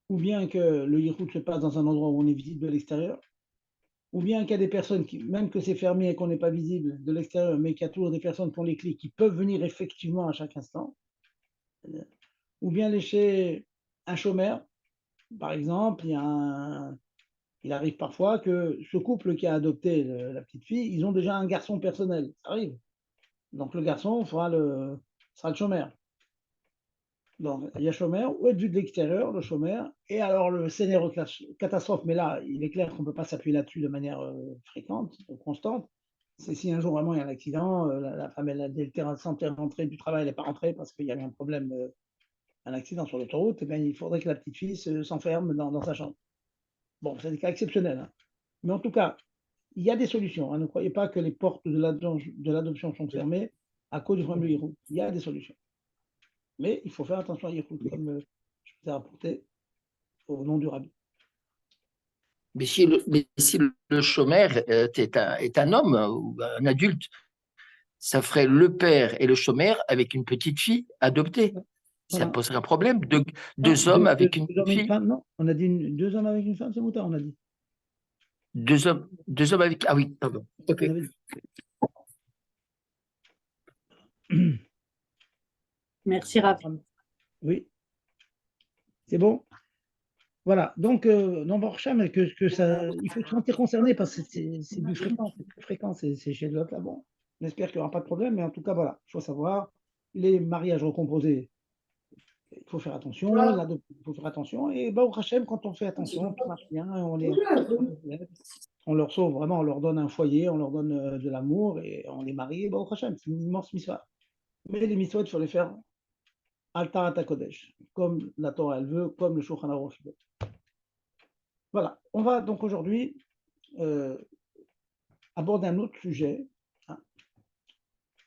ou bien que le yichud se passe dans un endroit où on est visible de l'extérieur, ou bien qu'il y a des personnes qui, même que c'est fermé et qu'on n'est pas visible de l'extérieur, mais qu'il y a toujours des personnes qui ont les clés qui peuvent venir effectivement à chaque instant, ou bien laisser un chômeur, par exemple, il arrive parfois que ce couple qui a adopté la petite fille, ils ont déjà un garçon personnel, ça arrive. Donc le garçon sera le chômeur. Donc, il y a chômeur, ou être vu de l'extérieur, le chômeur, et alors le scénario catastrophe, mais là, il est clair qu'on ne peut pas s'appuyer là-dessus de manière fréquente, constante. C'est si un jour vraiment il y a un accident, la femme, elle a dès le santé rentrée du travail, elle n'est pas rentrée parce qu'il y a eu un problème, un accident sur l'autoroute, et bien, il faudrait que la petite fille s'enferme dans sa chambre. Bon, c'est des cas exceptionnels, hein. Mais en tout cas, il y a des solutions, hein. Ne croyez pas que les portes de l'adoption sont fermées à cause du problème de Hiroud. Il y a des solutions. Mais il faut faire attention à Yichud, comme je vous ai rapporté au nom du rabbi. Mais si le chômeur est un homme ou un adulte, ça ferait le père et le chômeur avec une petite fille adoptée. Ça Voilà. poserait un problème. Deux hommes avec une deux hommes et une fille. femme, non. On a dit 2 hommes avec une femme, c'est moutarde, on a dit. Deux hommes avec. Ah oui, pardon. Ok. On avait dit. Merci, Rav. Oui, c'est bon. Voilà. Donc, non, Borcham, que ça, il faut se sentir concerné parce que c'est du fréquent, c'est très fréquent, c'est chez l'autre là. Bon, on espère qu'il n'y aura pas de problème, mais en tout cas, voilà, il faut savoir, les mariages recomposés, il faut faire attention, il faut faire attention, et bah, au Hachem, quand on fait attention, tout marche bien, on leur sauve vraiment, on leur donne un foyer, on leur donne de l'amour, et on les marie, et bah, au Hachem, c'est une immense mitzvah. Mais les mitzvot, il faut les faire al Tarat Kodesh, comme la Torah elle veut, comme le Shulchan Aruch veut. Voilà, on va donc aujourd'hui euh, aborder un autre sujet, hein,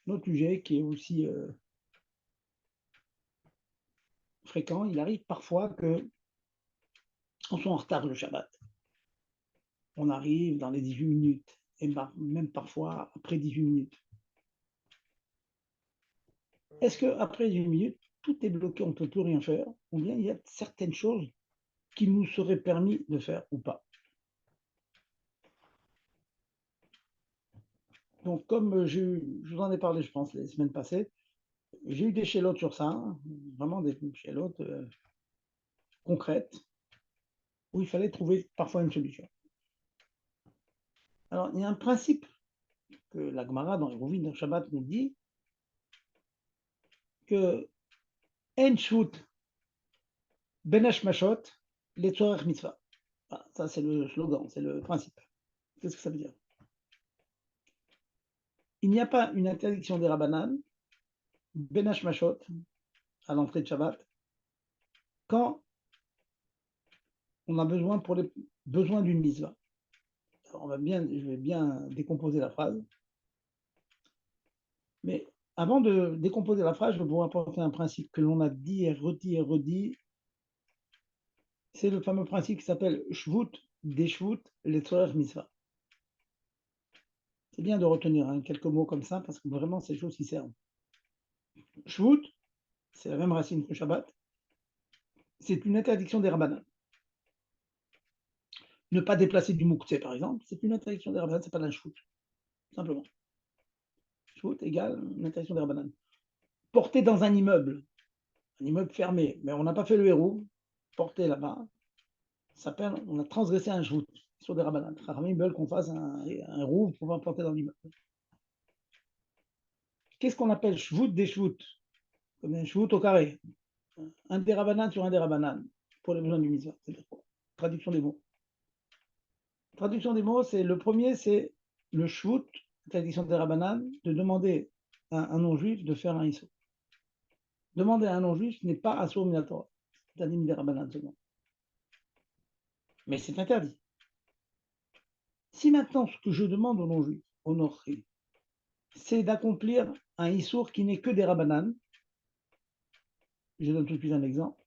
un autre sujet qui est aussi fréquent, il arrive parfois que on soit en retard le Shabbat. On arrive dans les 18 minutes, et même parfois après 18 minutes. Est-ce qu'après 18 minutes, tout est bloqué, on ne peut plus rien faire, ou bien il y a certaines choses qui nous seraient permis de faire ou pas? Donc, comme je vous en ai parlé, je pense, les semaines passées, j'ai eu des chélotes sur ça, hein, vraiment des chélotes concrètes, où il fallait trouver parfois une solution. Alors, il y a un principe que la Gemara dans les Rovin de Shabbat nous dit que En Shvut Ben Hashmashot Letzorech Mitzvah. Voilà, ça, c'est le slogan, c'est le principe. Qu'est-ce que ça veut dire? Il n'y a pas une interdiction des Rabbanan, Ben Hashmashot, à l'entrée de Shabbat, quand on a besoin pour les besoins d'une mitzvah. Alors, je vais bien décomposer la phrase. Mais avant de décomposer la phrase, je vais vous apporter un principe que l'on a dit et redit et redit. C'est le fameux principe qui s'appelle Shvut Deshvut Letzorech Mitzvah. C'est bien de retenir quelques mots comme ça parce que vraiment, c'est des choses qui servent. Shvut, c'est la même racine que Shabbat. C'est une interdiction des Rabbanan. Ne pas déplacer du Mouktsé, par exemple, c'est une interdiction des Rabbanan, c'est pas la Shvut. Simplement. Shvut égale une interdiction des Rabbanan. Porter dans un immeuble fermé, mais on n'a pas fait le héros, porter là-bas, ça s'appelle, on a transgressé un shvut sur des rabbanan. Les Chachamim veulent qu'on fasse un héros pour pouvoir porter dans l'immeuble. Qu'est-ce qu'on appelle shvut des shvut? Comme un shvut au carré. Un des rabbanan sur un des rabbanan, pour les besoins du mitzvah. C'est-à-dire quoi? Traduction des mots. Traduction des mots, c'est le premier, c'est le shvut, traduction des rabbanan, de demander à un non-juif de faire un issou. Demander à un non-juif n'est pas assour minatora. C'est un des rabbanan seulement. Mais c'est interdit. Si maintenant ce que je demande aux non-juifs, aux non-juifs, c'est d'accomplir un issour qui n'est que des rabbanan, je donne tout de suite un exemple,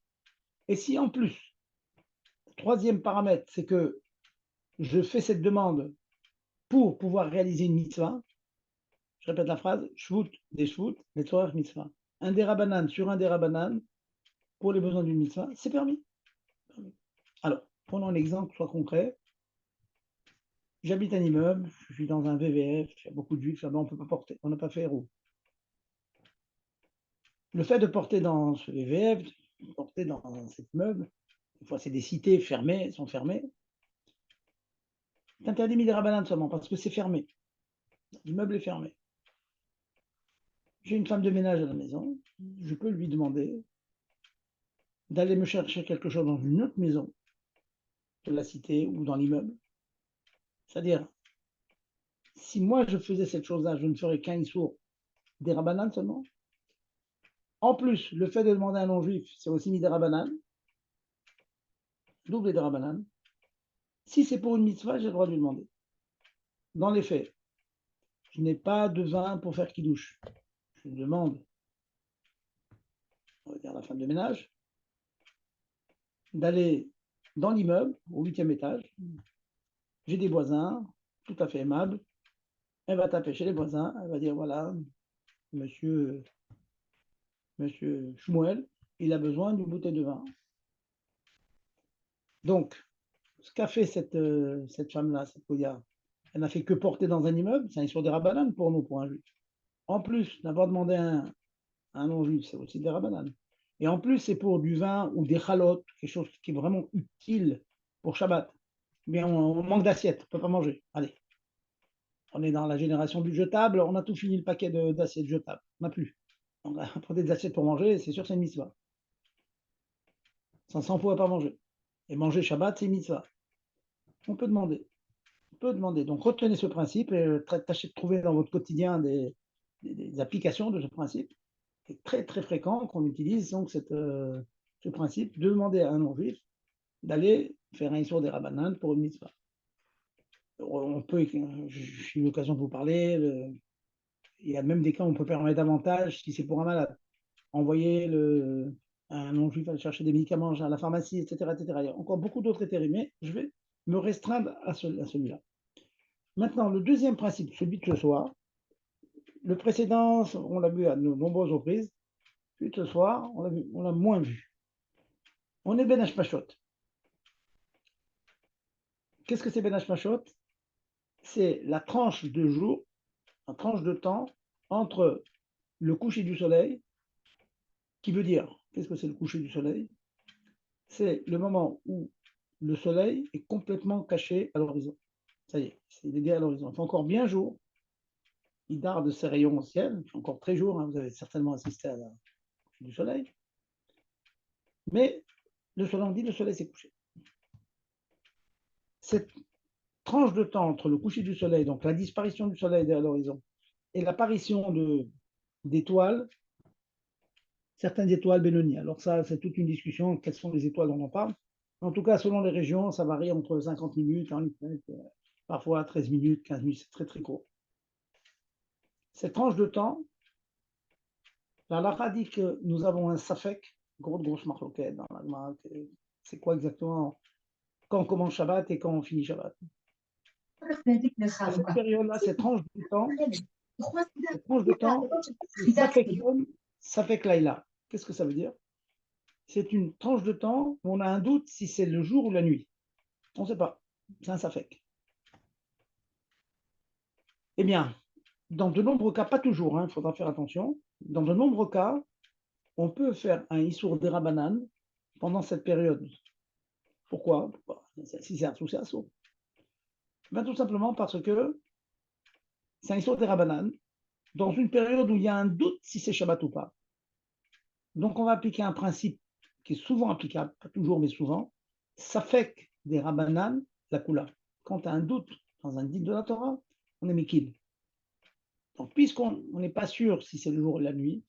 et si en plus, le troisième paramètre, c'est que je fais cette demande pour pouvoir réaliser une mitzvah, je répète la phrase, shvut des shvut, les tzorach mitzvah. Un des rabbanan sur un des rabbanan, pour les besoins d'une mitzvah, c'est permis. Alors, prenons un exemple, soit concret. J'habite un immeuble, je suis dans un VVF, il y a beaucoup de juifs là-bas, on ne peut pas porter, on n'a pas fait héros. Le fait de porter dans ce VVF, de porter dans cet immeuble, des fois c'est des cités fermées, sont fermées, c'est interdit midirabanan seulement parce que c'est fermé. L'immeuble est fermé. J'ai une femme de ménage à la maison, je peux lui demander d'aller me chercher quelque chose dans une autre maison de la cité ou dans l'immeuble. C'est-à-dire, si moi je faisais cette chose-là, je ne ferais qu'un issour des rabanan seulement. En plus, le fait de demander à un non-juif, c'est aussi midirabanan, double des rabanan. Si c'est pour une mitzvah, j'ai le droit de lui demander. Dans les faits, je n'ai pas de vin pour faire kidouche. Je demande, on va dire à la femme de ménage, d'aller dans l'immeuble, au 8e étage. J'ai des voisins, tout à fait aimables. Elle va taper chez les voisins, elle va dire voilà, monsieur Shmuel, il a besoin d'une bouteille de vin. Donc, ce qu'a fait cette femme-là, cette Goya, elle n'a fait que porter dans un immeuble, c'est un histoire des rabananes pour nous, pour un juif. En plus d'avoir demandé un non-juif, c'est aussi des rabananes. Et en plus, c'est pour du vin ou des chalotes, quelque chose qui est vraiment utile pour Shabbat. Mais on manque d'assiettes, on ne peut pas manger. Allez, on est dans la génération du jetable, on a tout fini le paquet d'assiettes jetables. On n'a plus. On a des assiettes pour manger, c'est sûr, c'est une mitzvah. Sans ça, on ne pourrait pas manger. Et manger Shabbat, c'est une mitzvah. On peut demander. On peut demander. Donc, retenez ce principe et tâchez de trouver dans votre quotidien des applications de ce principe. C'est très, très fréquent qu'on utilise donc ce principe de demander à un non-juif d'aller faire un issour des rabbanan pour une mitzvah. On peut, j'ai eu l'occasion de vous parler, il y a même des cas où on peut permettre davantage si c'est pour un malade. Envoyer un non-juif aller chercher des médicaments à la pharmacie, etc., etc. Il y a encore beaucoup d'autres intérêts, mais je vais me restreindre à celui-là. Maintenant, le deuxième principe, celui de ce soir, le précédent, on l'a vu à de nombreuses reprises, celui de ce soir, on l'a moins vu. On est Ben Hashmashot. Qu'est-ce que c'est Ben Hashmashot? C'est la tranche de jour, la tranche de temps entre le coucher du soleil, qui veut dire, qu'est-ce que c'est le coucher du soleil? C'est le moment où le soleil est complètement caché à l'horizon. Ça y est, il est à l'horizon. Il fait encore bien jour. Il darde ses rayons au ciel. Il fait encore très jour. Hein. Vous avez certainement assisté à la coucher du soleil. Mais le soleil, on dit, le soleil s'est couché. Cette tranche de temps entre le coucher du soleil, donc la disparition du soleil derrière l'horizon, et l'apparition d'étoiles, certaines étoiles Benoni. Alors ça, c'est toute une discussion, quelles sont les étoiles dont on parle. En tout cas, selon les régions, ça varie entre 50 minutes, 40 minutes, parfois 13 minutes, 15 minutes, c'est très très court. Cette tranche de temps, la Lara dit que nous avons un safek, grosse marloquette dans la Gemara. C'est quoi exactement quand on commence Shabbat et quand on finit Shabbat? Cette période-là, cette tranche de temps, c'est safek laïla. Qu'est-ce que ça veut dire? C'est une tranche de temps où on a un doute si c'est le jour ou la nuit. On ne sait pas. C'est un safek. Eh bien, dans de nombreux cas, pas toujours, il faudra faire attention, dans de nombreux cas, on peut faire un Issour d'Erabanan pendant cette période. Pourquoi? Si c'est un sou, c'est un sou. Ben, tout simplement parce que c'est un Issour d'Erabanan dans une période où il y a un doute si c'est Shabbat ou pas. Donc, on va appliquer un principe qui est souvent applicable, pas toujours, mais souvent, Safek des Rabanan, la Kula. Quand tu as un doute dans un dit de la Torah, on est Mekil. Donc, puisqu'on n'est pas sûr si c'est le jour ou la nuit,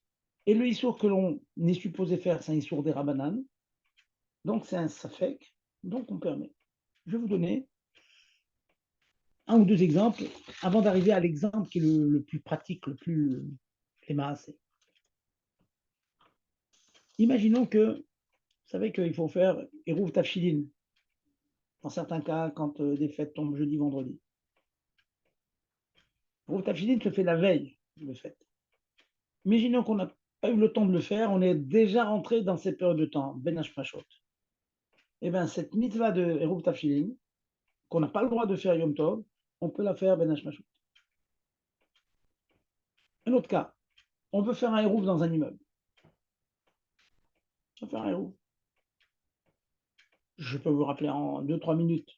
et le Issour que l'on est supposé faire, c'est un Issour des Rabanan, donc c'est un Safek, donc on permet. Je vais vous donner un ou deux exemples avant d'arriver à l'exemple qui est le plus pratique, le plus émassé. Imaginons que, vous savez qu'il faut faire Eruv Tafshilin, dans certains cas, quand des fêtes tombent jeudi, vendredi. Eruv Tafshilin se fait la veille de fête. Imaginons qu'on n'a pas eu le temps de le faire, on est déjà rentré dans cette période de temps, Ben Hashmashot. Eh bien, cette mitzvah de Eruv Tafshilin, qu'on n'a pas le droit de faire Yom Tov, on peut la faire Ben Hashmashot. Un autre cas, on veut faire un Eruv dans un immeuble. On va faire un Eruv. Je peux vous rappeler en 2-3 minutes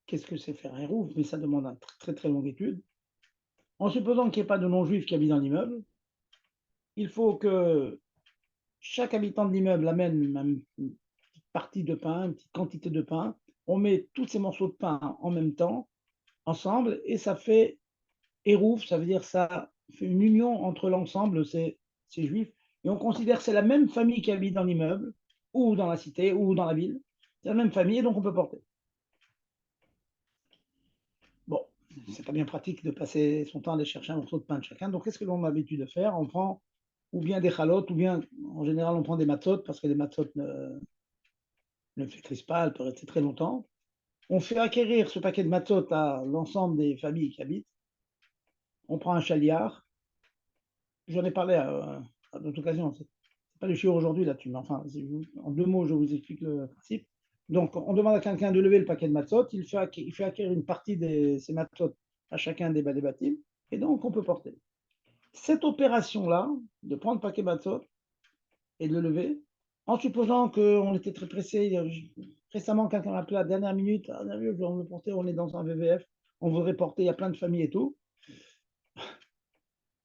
qu'est-ce que c'est faire un Eruv, mais ça demande une très très longue étude. En supposant qu'il n'y ait pas de non-juifs qui habitent dans l'immeuble, il faut que chaque habitant de l'immeuble amène une petite partie de pain, une petite quantité de pain. On met tous ces morceaux de pain en même temps, ensemble, et ça fait Eruv, ça veut dire ça fait une union entre l'ensemble, ces juifs, et on considère que c'est la même famille qui habite dans l'immeuble, ou dans la cité, ou dans la ville. C'est la même famille, et donc on peut porter. Bon, c'est pas bien pratique de passer son temps à aller chercher un morceau de pain de chacun. Donc, qu'est-ce que l'on a l'habitude de faire? On prend ou bien des chalotes, ou bien, en général, on prend des matzot, parce que les matzot ne flétrissent pas, elles peuvent rester très longtemps. On fait acquérir ce paquet de matzot à l'ensemble des familles qui habitent. On prend un chaliard. J'en ai parlé à d'autres occasions. C'est pas le chiot aujourd'hui là-dessus, mais enfin, en 2 mots, je vous explique le principe. Donc, on demande à quelqu'un de lever le paquet de matzot. Il fait acquérir une partie de ces matzot à chacun des bâtiments, et donc on peut porter. Cette opération-là, de prendre le paquet matzot et de le lever, en supposant qu'on était très pressé, récemment quelqu'un m'a appelé à la dernière minute, on est dans un VVF, on voudrait porter, il y a plein de familles et tout.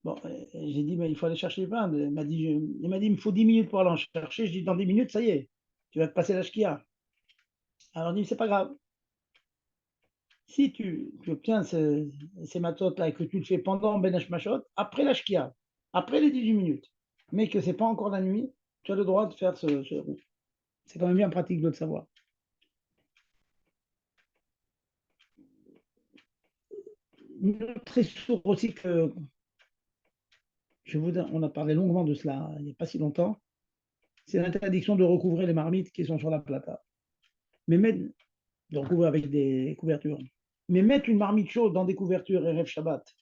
Bon, j'ai dit, mais il faut aller chercher les pains. Il m'a dit, il me faut 10 minutes pour aller en chercher. Je dis, dans 10 minutes, ça y est, tu vas te passer l'âge qu'il y a. Alors il dit, c'est pas grave. Si tu obtiens ces matzot-là et que tu le fais pendant Ben Hashmashot, après la Shkia, après les 18 minutes, mais que ce n'est pas encore la nuit, tu as le droit de faire ce roux. C'est quand même bien pratique de le savoir. Une autre histoire aussi que on a parlé longuement de cela il n'y a pas si longtemps, c'est l'interdiction de recouvrer les marmites qui sont sur la plata. Mais mettre, de recouvrir avec des couvertures. Mais mettre une marmite chaude dans des couvertures Erev Shabbat,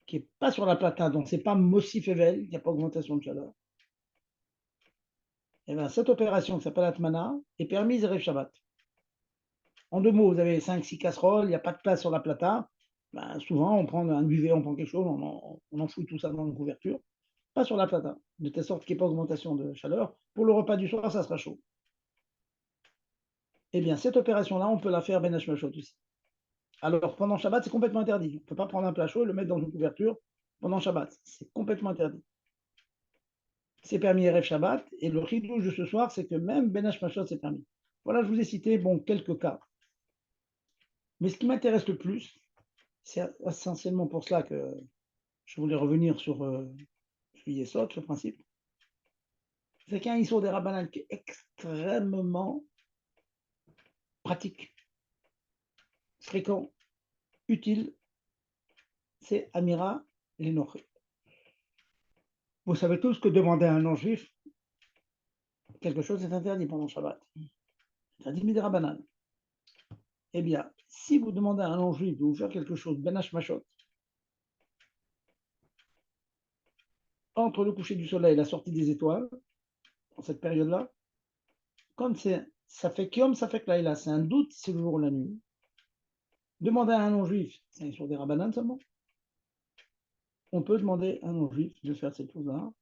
qui n'est pas sur la plata, donc ce n'est pas Mossif Evel, il n'y a pas augmentation de chaleur. Et bien, cette opération qui s'appelle Atmana est permise Erev Shabbat. En 2 mots, vous avez 5-6 casseroles, il n'y a pas de place sur la plata. Ben, souvent, on prend un duvet, on prend quelque chose, on enfouit tout ça dans une couverture, pas sur la plata, de telle sorte qu'il n'y ait pas augmentation de chaleur. Pour le repas du soir, ça sera chaud. Eh bien, cette opération-là, on peut la faire Ben Hashmashot aussi. Alors, pendant Shabbat, c'est complètement interdit. On ne peut pas prendre un plat chaud et le mettre dans une couverture pendant Shabbat. C'est complètement interdit. C'est permis Erev Shabbat. Et le chidouche de ce soir, c'est que même Ben Hashmashot, c'est permis. Voilà, je vous ai cité quelques cas. Mais ce qui m'intéresse le plus, c'est essentiellement pour cela que je voulais revenir sur Yesod, ce principe. C'est qu'un Issour des Rabbanan qui est extrêmement pratique, fréquent, utile, c'est Amira Lenoché. Vous savez tous que demander à un non-juif quelque chose est interdit pendant Shabbat. Interdit Midera Banane. Eh bien, si vous demandez à un non-juif de vous faire quelque chose, Ben Hashmashot, entre le coucher du soleil et la sortie des étoiles, dans cette période-là, comme ça fait qu'homme, ça fait que là, c'est un doute, c'est le jour ou la nuit. Demander à un non-juif, c'est sur des rabbanan seulement. On peut demander à un non-juif de faire cette chose-là.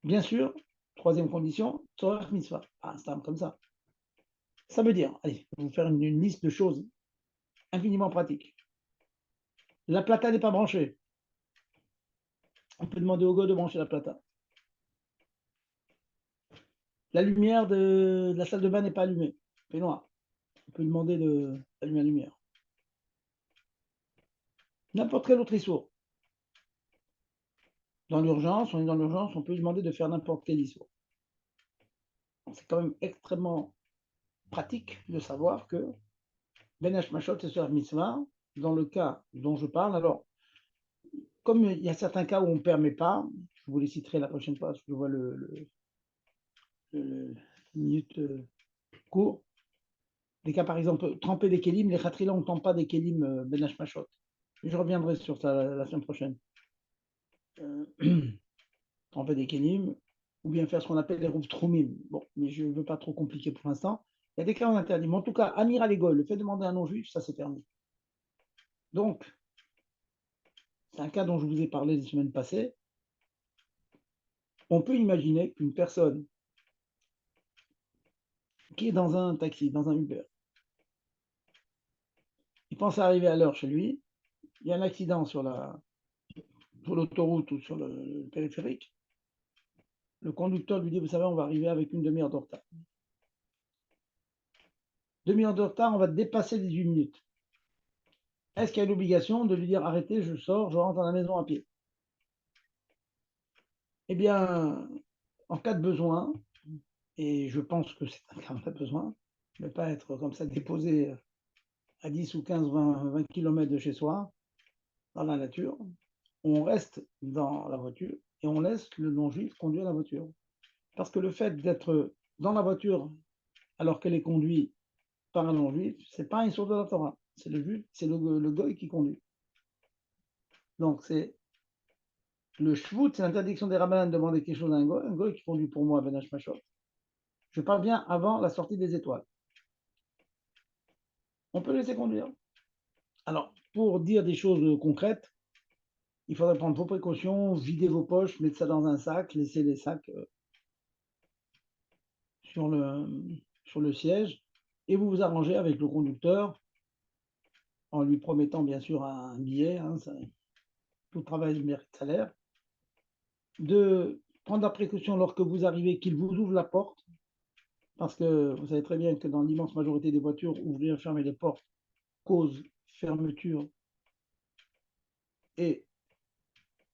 Bien sûr, troisième condition, Torah mitzvah. Ah, c'est comme ça. Ça veut dire, allez, je vais vous faire une liste de choses infiniment pratiques. La plata n'est pas branchée. On peut demander au gars de brancher la plata. La lumière de la salle de bain n'est pas allumée. Il fait noir. On peut demander d'allumer la lumière. N'importe quel autre issour. Dans l'urgence, on est dans l'urgence, on peut lui demander de faire n'importe quel issour. C'est quand même extrêmement pratique de savoir que Ben Hashmashot et Sœur Mitzvah, dans le cas dont je parle, alors, comme il y a certains cas où on ne permet pas, je vous les citerai la prochaine fois, je vois le minute court. Des cas, par exemple, tremper des kélim, les khatrila, on ne trempe pas des kélim Ben Hashmashot. Je reviendrai sur ça la semaine prochaine. Tremper des kélim, ou bien faire ce qu'on appelle les rouves troumim. Bon, mais je ne veux pas trop compliquer pour l'instant. Il y a des cas où on interdit. Mais en tout cas, Amir Alegol, le fait de demander à un non-juif, ça c'est permis. Donc, c'est un cas dont je vous ai parlé les semaines passées. On peut imaginer qu'une personne qui est dans un taxi, dans un Uber, il pense arriver à l'heure chez lui, il y a un accident sur l'autoroute ou sur le périphérique. Le conducteur lui dit, vous savez, on va arriver avec une demi-heure de retard. Demi-heure de retard, on va dépasser 18 minutes. Est-ce qu'il y a l'obligation de lui dire, arrêtez, je sors, je rentre à la maison à pied? Eh bien, en cas de besoin, et je pense que c'est un cas de besoin, ne pas être comme ça déposé à 10 ou 15, 20 km de chez soi, dans la nature, on reste dans la voiture et on laisse le non-juif conduire la voiture. Parce que le fait d'être dans la voiture alors qu'elle est conduite par un non-juif, ce n'est pas un sourd de la Torah. C'est le juif, c'est le goy qui conduit. Donc c'est le shvut, c'est l'interdiction des rabbanan de demander quelque chose à un goy qui conduit pour moi, Ben Hashmashot. Je parle bien avant la sortie des étoiles. On peut laisser conduire. Alors, pour dire des choses concrètes, il faudrait prendre vos précautions, vider vos poches, mettre ça dans un sac, laisser les sacs sur le siège, et vous vous arrangez avec le conducteur en lui promettant bien sûr un billet, hein, tout travail mérite salaire, de prendre la précaution lorsque vous arrivez qu'il vous ouvre la porte, parce que vous savez très bien que dans l'immense majorité des voitures, ouvrir et fermer les portes cause fermeture et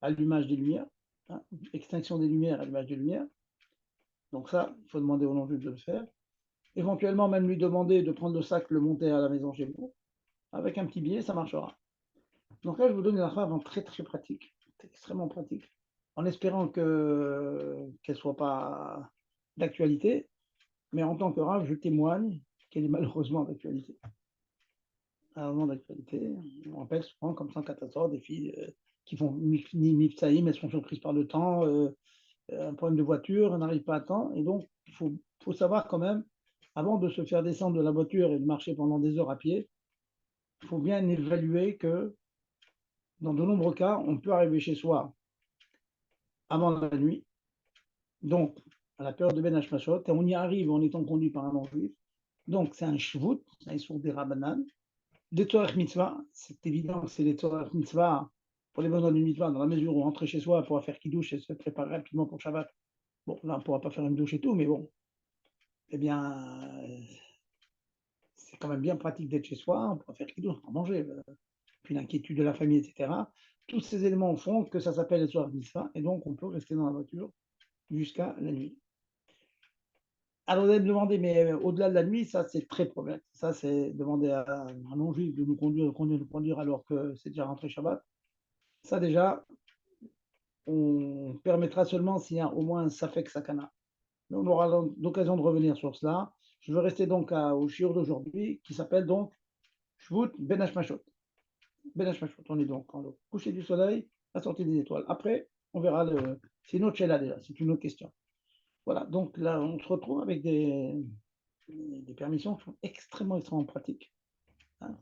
allumage des lumières, hein, extinction des lumières, allumage des lumières. Donc ça, il faut demander au non-juif de le faire. Éventuellement, même lui demander de prendre le sac, le monter à la maison chez vous. Avec un petit billet, ça marchera. Donc là, je vous donne une affaire très très pratique, extrêmement pratique, en espérant qu'elle ne soit pas d'actualité, mais en tant que Rav, je témoigne qu'elle est malheureusement d'actualité. Malheureusement d'actualité. On rappelle souvent, comme ça, en catastrophe, des filles qui font ni mifsaïm, elles sont surprises par le temps, un problème de voiture, elles n'arrivent pas à temps. Et donc, il faut savoir quand même, avant de se faire descendre de la voiture et de marcher pendant des heures à pied, il faut bien évaluer que dans de nombreux cas, on peut arriver chez soi avant la nuit, donc à la période de Ben Hashmashot, et on y arrive en étant conduit par un non-juif. Donc c'est un shvut, un issour des Rabbanan. Des Torah mitzvah, c'est évident que c'est des Torah mitzvah pour les besoins d'une mitzvah, dans la mesure où rentrer chez soi pour faire kiddush et se préparer rapidement pour Shabbat. Bon, là on ne pourra pas faire une douche et tout, mais bon, eh bien, c'est quand même bien pratique d'être chez soi, on pourra faire kiddush, on pourra manger, puis l'inquiétude de la famille, etc. Tous ces éléments font que ça s'appelle les Torah mitzvah, et donc on peut rester dans la voiture jusqu'à la nuit. Alors, vous allez me demander, mais au-delà de la nuit, ça c'est très problématique. Ça, c'est demander à un non-juif de nous conduire alors que c'est déjà rentré Shabbat. Ça, déjà, on permettra seulement s'il y a au moins un Safek Sakana. Mais on aura l'occasion de revenir sur cela. Je veux rester donc au shiur d'aujourd'hui qui s'appelle donc Shvut Ben Hashmashot. Ben Hashmashot, on est donc en le coucher du soleil, la sortie des étoiles. Après, on verra c'est une autre chéla déjà, c'est une autre question. Voilà, donc là, on se retrouve avec des permissions qui sont extrêmement pratiques, hein,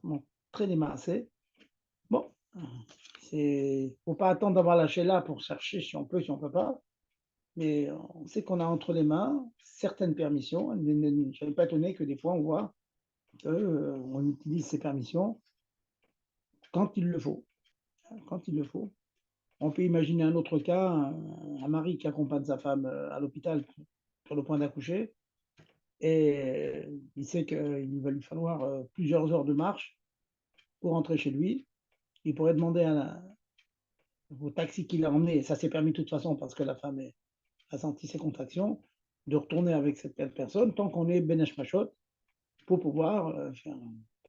très démarrées. Bon, il ne faut pas attendre d'avoir lâché là pour chercher si on peut, si on ne peut pas, mais on sait qu'on a entre les mains certaines permissions. Je ne suis pas étonné que des fois on voit qu'on utilise ces permissions quand il le faut. Quand il le faut. On peut imaginer un autre cas, un mari qui accompagne sa femme à l'hôpital sur le point d'accoucher, et il sait qu'il va lui falloir plusieurs heures de marche pour rentrer chez lui. Il pourrait demander au taxi qui l'a emmené, et ça s'est permis de toute façon parce que la femme a senti ses contractions, de retourner avec cette personne tant qu'on est Ben Hashmashot pour pouvoir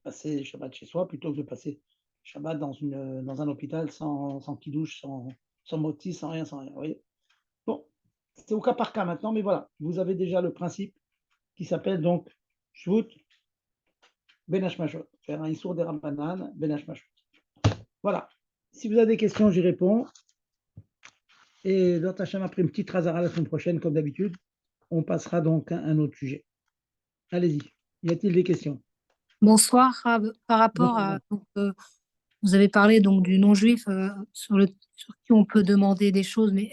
passer Shabbat chez soi plutôt que de passer Shabbat dans un hôpital sans kidouche, sans motif, sans rien, sans rien. Vous voyez, bon, c'est au cas par cas maintenant, mais voilà, vous avez déjà le principe qui s'appelle donc Shvut Ben Hashmashot, faire un Issour des Rabbanan Ben Hashmashot. Voilà. Si vous avez des questions, j'y réponds. Et dans Hachem, après une petite razara la semaine prochaine, comme d'habitude, on passera donc à un autre sujet. Allez-y. Y a-t-il des questions? Bonsoir, Rav. Par rapport à, donc, vous avez parlé donc du non-juif sur qui on peut demander des choses, mais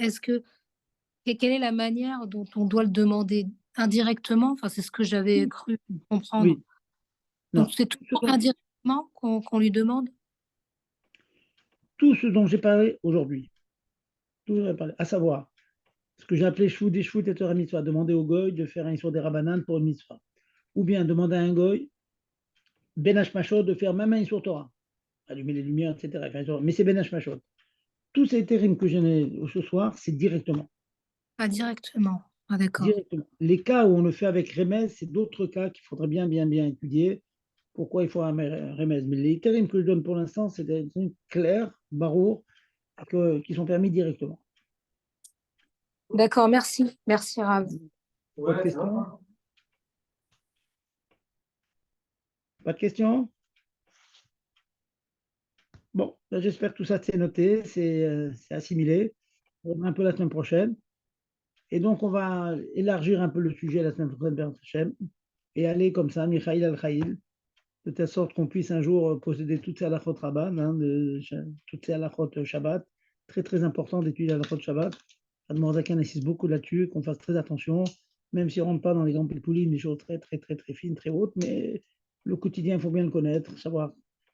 quelle est la manière dont on doit le demander indirectement? Enfin, c'est ce que j'avais cru comprendre. Oui. Non. Donc, c'est toujours indirectement qu'on lui demande? Tout ce dont j'ai parlé aujourd'hui, à savoir ce que j'ai appelé Shvut des Shvut et Torah Mitzvah, demander au goy de faire un Issour des Rabbanan pour une mitzvah, ou bien demander à un goy Ben Hashmashot de faire même un Issour Torah, allumer les lumières, etc. Mais c'est Ben Hashmashot. Tous ces termes que j'ai ce soir, c'est directement. Pas directement. Ah, d'accord. Directement. Les cas où on le fait avec Remez, c'est d'autres cas qu'il faudrait bien étudier. Pourquoi il faut un Remez? Mais les termes que je donne pour l'instant, c'est des termes clairs, barours, qui sont permis directement. D'accord, merci. Merci, Rav. Pas de questions? Pas de questions? Bon, j'espère que tout ça c'est noté, c'est assimilé. On verra un peu la semaine prochaine. Et donc, on va élargir un peu le sujet la semaine prochaine et aller comme ça, Michaïl al-Khaïl, de telle sorte qu'on puisse un jour posséder toutes ces halachot Rabban, toutes ces halachot Shabbat. Très, très important d'étudier halachot Shabbat. Admorazakan insiste beaucoup là-dessus, qu'on fasse très attention, même si on ne rentre pas dans les grands pilpoulim, des choses très, très, très, très fines, très hautes, mais le quotidien, il faut bien le connaître, savoir.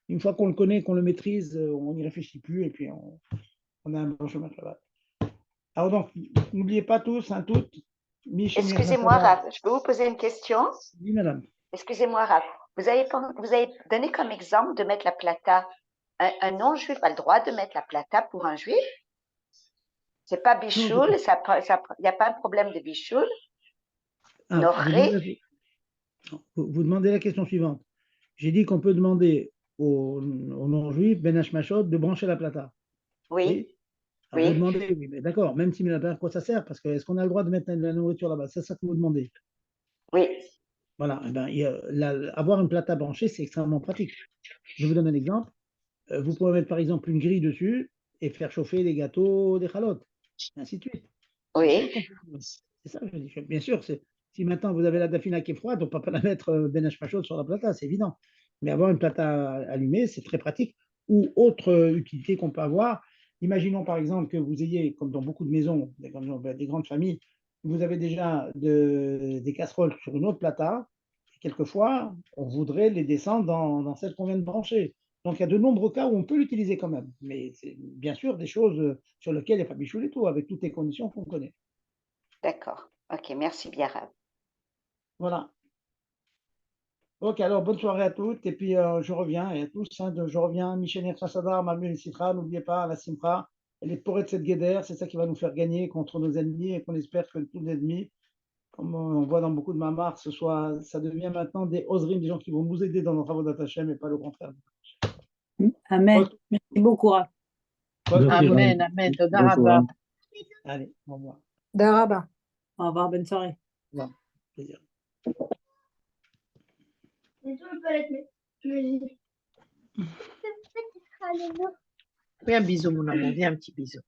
Une fois qu'on le connaît, qu'on le maîtrise, on n'y réfléchit plus et puis on a un bon chemin de Shabbat. Alors donc, n'oubliez pas tous, toutes. Excusez-moi, Rav, je peux vous poser une question? Oui, madame. Excusez-moi, Rav. Vous avez donné comme exemple de mettre la plata. Un non-juif a le droit de mettre la plata pour un juif? C'est pas bichoul, il n'y a pas un problème de bichoul? Vous demandez la question suivante. J'ai dit qu'on peut demander aux non-juifs, Ben Hashmashot, de brancher la plata. Oui. Alors, vous Oui, demandez, oui, mais d'accord, même si à quoi ça sert? Parce que est-ce qu'on a le droit de mettre de la nourriture là-bas? C'est ça que vous demandez. oui, Voilà, eh ben, avoir une plata branchée, c'est extrêmement pratique. Je vous donne un exemple. Vous pouvez mettre par exemple une grille dessus et faire chauffer des gâteaux, des chalotes, et ainsi de suite. C'est ça oui, qu'on peut. C'est ça que je dis. Bien sûr, si maintenant vous avez la dafina qui est froide, on ne peut pas la mettre benach chaude sur la plata, c'est évident. Mais avoir une plata allumée, c'est très pratique. Ou autre utilité qu'on peut avoir, imaginons par exemple que vous ayez, comme dans beaucoup de maisons, des grandes familles, vous avez déjà des casseroles sur une autre plata. Et quelquefois, on voudrait les descendre dans celle qu'on vient de brancher. Donc, il y a de nombreux cas où on peut l'utiliser quand même. Mais c'est bien sûr des choses sur lesquelles il n'y a pas bichou et tout, avec toutes les conditions qu'on connaît. d'accord. Ok, merci bien, Rav. Voilà. Ok, alors bonne soirée à toutes. Et puis, je reviens, et à tous, hein, je reviens. Michel Sadar, Mamul Sitra, n'oubliez pas, la Simra, elle est porée de cette guédère, c'est ça qui va nous faire gagner contre nos ennemis et qu'on espère que tous les ennemis, comme on voit dans beaucoup de mamars, ça devient maintenant des osrim, des gens qui vont nous aider dans nos travaux d'attachem et pas le contraire. Amen. Ok, Merci beaucoup, Rav. Amen, amen. Toda rabba. allez, au revoir. Daraba. Au revoir, bonne soirée. Au revoir. Plaisir. Fais un bisou, mon amour. Viens, un petit bisou.